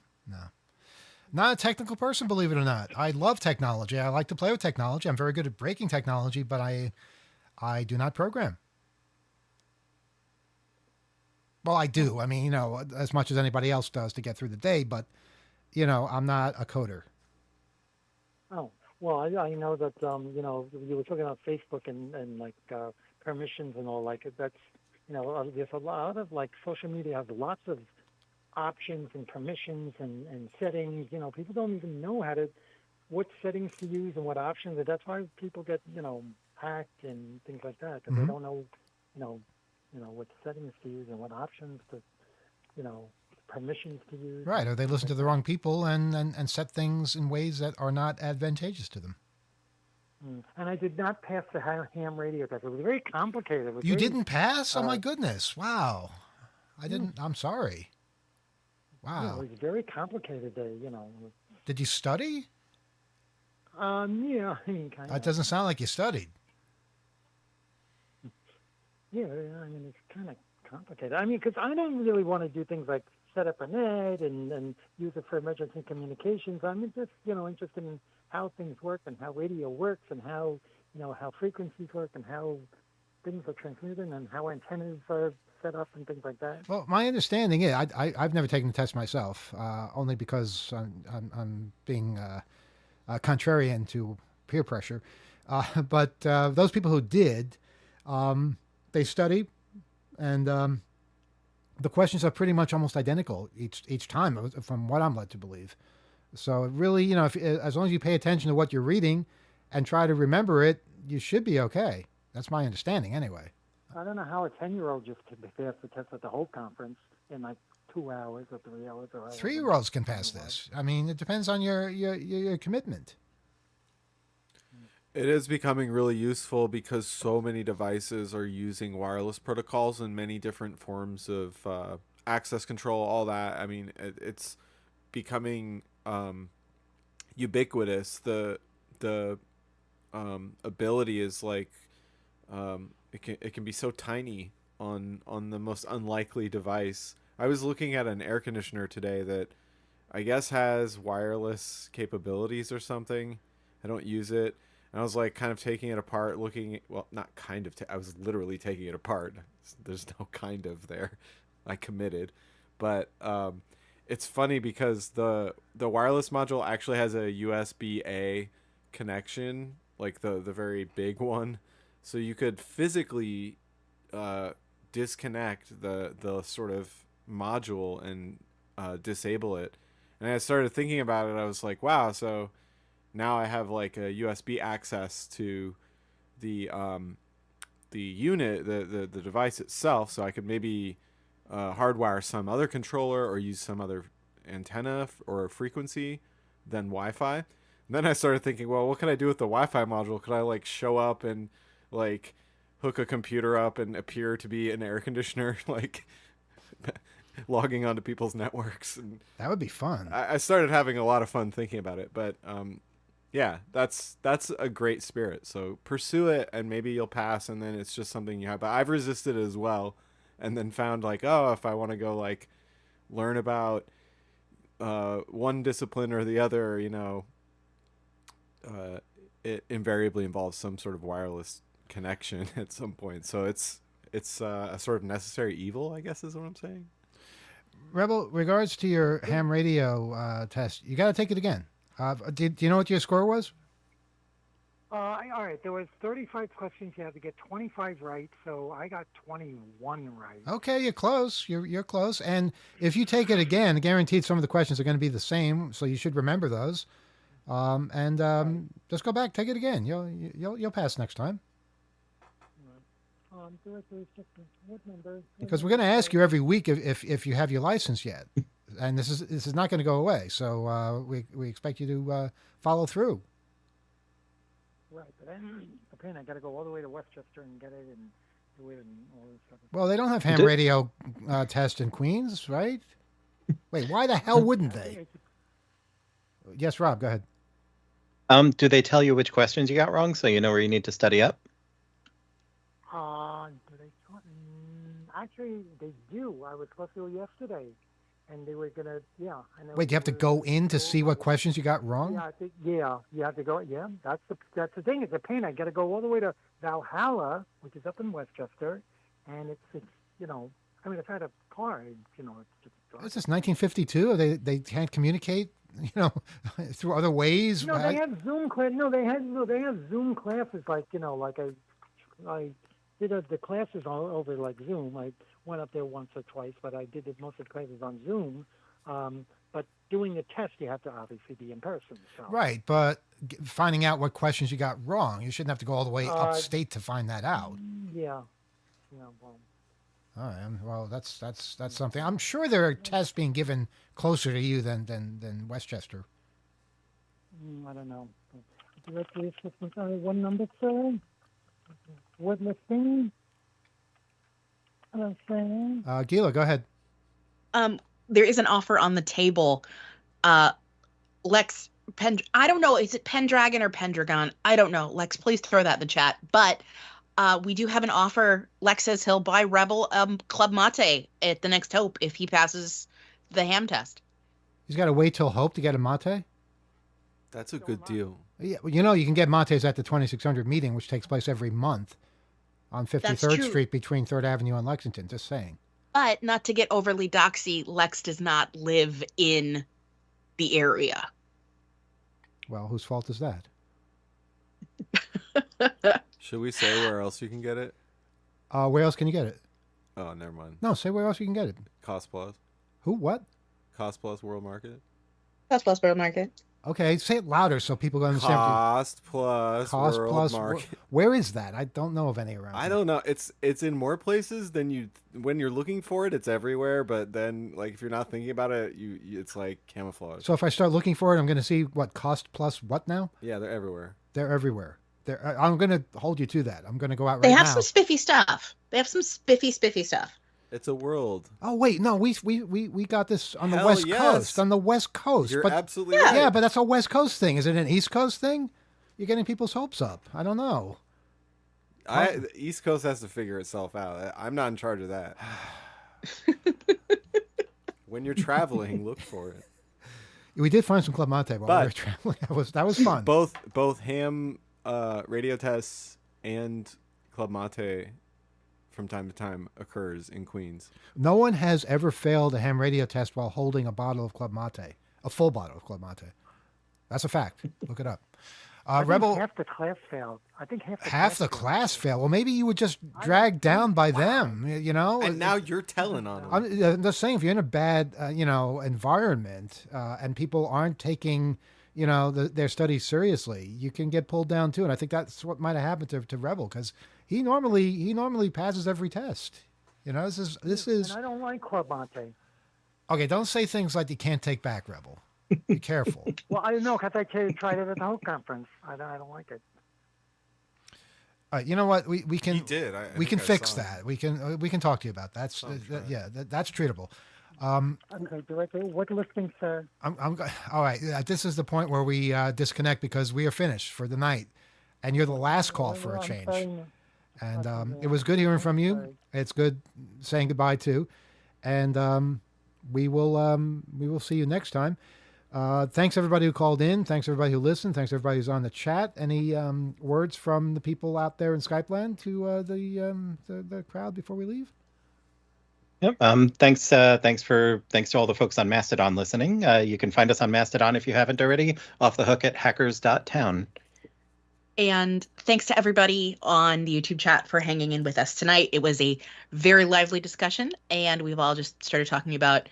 Not a technical person, believe it or not. I love technology. I like to play with technology. I'm very good at breaking technology, but I do not program. Well, I do. I mean, as much as anybody else does to get through the day, but I'm not a coder. Oh, well, I know that, you were talking about Facebook and like permissions and all, like that's, there's a lot of like social media has lots of options and permissions and settings. People don't even know what settings to use and what options. And that's why people get, hacked and things like that, because they don't know, what settings to use and what options to, permissions to use. Right, or they listen to the wrong people and set things in ways that are not advantageous to them. And I did not pass the ham radio test. It was very complicated. You didn't pass? Oh my goodness! Wow, I didn't. I'm sorry. Wow. Yeah, it was very complicated. Did you study? Yeah, I mean, kind of. That doesn't sound like you studied. Yeah, I mean, it's kind of complicated. I mean, because I don't really want to do things like set up a net and use it for emergency communications. I'm just, interested in how things work and how radio works and how, how frequencies work and how things are transmitted and how antennas are set up and things like that. Well, my understanding is I've never taken the test myself, only because I'm being contrarian to peer pressure. But those people who did, they study, and the questions are pretty much almost identical each time, from what I'm led to believe. So really, as long as you pay attention to what you're reading and try to remember it, you should be okay. That's my understanding, anyway. I don't know how a 10-year-old just could pass the test at the whole conference in like 2 hours or 3 hours or 3-year-olds can pass this. I mean, it depends on your commitment. It is becoming really useful because so many devices are using wireless protocols in many different forms of access control, all that. I mean, it's becoming ubiquitous. The ability is like it can be so tiny on the most unlikely device. I was looking at an air conditioner today that I guess has wireless capabilities or something. I don't use it. And I was like kind of taking it apart, not kind of, I was literally taking it apart. There's no kind of there. I committed. But it's funny because the wireless module actually has a USB-A connection, like the very big one. So you could physically disconnect the sort of module and disable it. And I started thinking about it. I was like, wow, so now I have like a USB access to the unit, the device itself, so I could maybe hardwire some other controller or use some other antenna or frequency than Wi-Fi. And then I started thinking, well, what can I do with the Wi-Fi module? Could I like show up and like hook a computer up and appear to be an air conditioner, like logging onto people's networks? And that would be fun. I started having a lot of fun thinking about it, but yeah, that's a great spirit. So pursue it, and maybe you'll pass, and then it's just something you have. But I've resisted it as well, and then found like, oh, if I want to go like learn about one discipline or the other, it invariably involves some sort of wireless connection at some point. So it's a sort of necessary evil, I guess, is what I'm saying. Rebel, regards to your ham radio test, you got to take it again. Do you know what your score was? All right. There was 35 questions. You had to get 25 right, so I got 21 right. Okay, you're close. You're close. And if you take it again, guaranteed some of the questions are going to be the same, so you should remember those. Just go back, take it again. You'll pass next time. What number? Because we're going to ask you every week if you have your license yet. And this is not going to go away, so we expect you to follow through. Right, but I got to go all the way to Westchester and get it and do it and all this stuff. Well, they don't have ham radio test in Queens, right? Wait, why the hell wouldn't they? Yes, Rob, go ahead. Do they tell you which questions you got wrong, so you know where you need to study up? Actually, they do. I was supposed to go yesterday. And they were gonna, yeah. Wait, do you have to go in to see what questions you got wrong? Yeah, you have to go. Yeah, that's the thing. It's a pain. I got to go all the way to Valhalla, which is up in Westchester, and it's I mean, if I had a car, it's just. Is this 1952? They can't communicate through other ways? No, they have Zoom class. No, they have Zoom classes. Like I did the classes all over like Zoom. I went up there once or twice, but I did most of the classes on Zoom. But doing the test, you have to obviously be in person. So. Right, but finding out what questions you got wrong, you shouldn't have to go all the way upstate to find that out. Yeah. Well. All right. Well, that's something. I'm sure there are tests being given closer to you than Westchester. I don't know. One number, sir. What listing? Gila, go ahead. There is an offer on the table. Lex, I don't know. Is it Pendragon or Pendragon? I don't know. Lex, please throw that in the chat. But we do have an offer. Lex says he'll buy Rebel Club Mate at the next Hope if he passes the ham test. He's got to wait till Hope to get a mate? That's a good deal. Yeah, you can get mates at the 2600 meeting, which takes place every month on 53rd Street between 3rd Avenue and Lexington. Just saying. But not to get overly doxy, Lex does not live in the area. Well, whose fault is that? Should we say where else you can get it? Where else can you get it? Oh, never mind. No, say where else you can get it. Cost Plus. Who? What? Cost Plus World Market. Cost Plus World Market. Okay, say it louder so people can understand. Cost Plus World Market. Where is that? I don't know of any around. I don't know. It's in more places than when you're looking for it. It's everywhere, but then like if you're not thinking about it, it's like camouflage. So if I start looking for it, I'm going to see what Cost Plus what now? Yeah, they're everywhere. They're everywhere. I'm going to hold you to that. I'm going to go out right now. They have some spiffy stuff. They have some spiffy stuff. It's a world. Oh wait, no, we got this on the West Coast. On the West Coast. You're absolutely right. Yeah, but that's a West Coast thing. Is it an East Coast thing? You're getting people's hopes up. I don't know. The East Coast has to figure itself out. I'm not in charge of that. When you're traveling, look for it. We did find some Club Mate while we were traveling. That was fun. Both ham radio tests and Club Mate from time to time occurs in Queens. No one has ever failed a ham radio test while holding a bottle of Club Mate, a full bottle of Club Mate. That's a fact. Look it up. Rebel. Half the class failed. I think half the class failed. Well, maybe you were just dragged down by them, And now you're telling on them. I'm just saying, if you're in a bad, environment and people aren't taking, their studies seriously, you can get pulled down too. And I think that's what might have happened to Rebel because he normally passes every test. This is. And I don't like Club Mate. Okay, don't say things like you can't take back, Rebel. Be careful. Well, I don't know because I tried it at the whole conference. I don't like it. You know what? We can. He did. We can fix that. We can talk to you about that. That's treatable. Okay, Director, what listing, sir? I'm all right. This is the point where we disconnect because we are finished for the night, and you're the last call for a change. And it was good hearing from you. It's good saying goodbye too, and we will see you next time. Thanks everybody who called in. Thanks everybody who listened. Thanks everybody who's on the chat. Any words from the people out there in Skype land to the crowd before we leave? Yep. Thanks to all the folks on Mastodon listening. You can find us on Mastodon if you haven't already. Off the hook at hackers.town. And thanks to everybody on the YouTube chat for hanging in with us tonight. It was a very lively discussion, and we've all just started talking about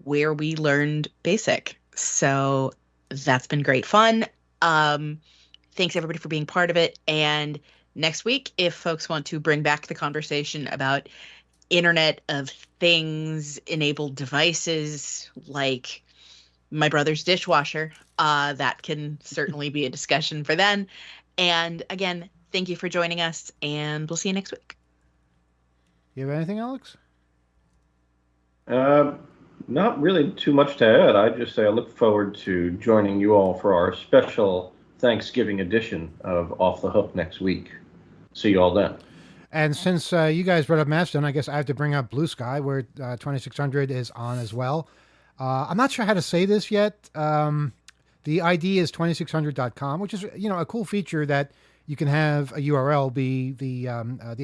where we learned BASIC. So that's been great fun. Thanks everybody for being part of it. And next week, if folks want to bring back the conversation about Internet of Things enabled devices like my brother's dishwasher, that can certainly be a discussion for then. And again, thank you for joining us, and we'll see you next week. You have anything, Alex? Not really too much to add. I just say I look forward to joining you all for our special Thanksgiving edition of Off the Hook next week. See you all then. And since you guys brought up Mastodon, I guess I have to bring up Blue Sky, where 2600 is on as well. I'm not sure how to say this yet. The ID is 2600.com, which is a cool feature that you can have a URL be the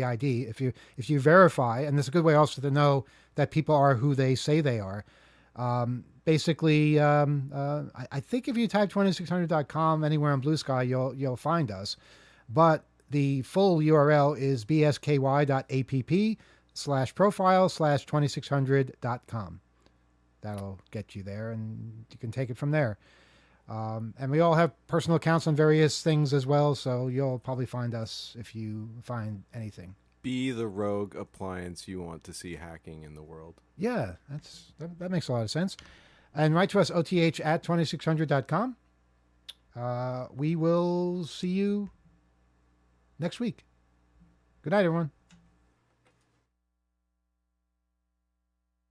ID if you verify, and it's a good way also to know that people are who they say they are. basically, I think if you type 2600.com anywhere on Blue Sky, you'll find us. But the full URL is bsky.app/profile/2600.com. That'll get you there, and you can take it from there. And we all have personal accounts on various things as well, so you'll probably find us if you find anything. Be the rogue appliance you want to see hacking in the world. Yeah, that makes a lot of sense. And write to us, oth@2600.com. We will see you next week. Good night, everyone.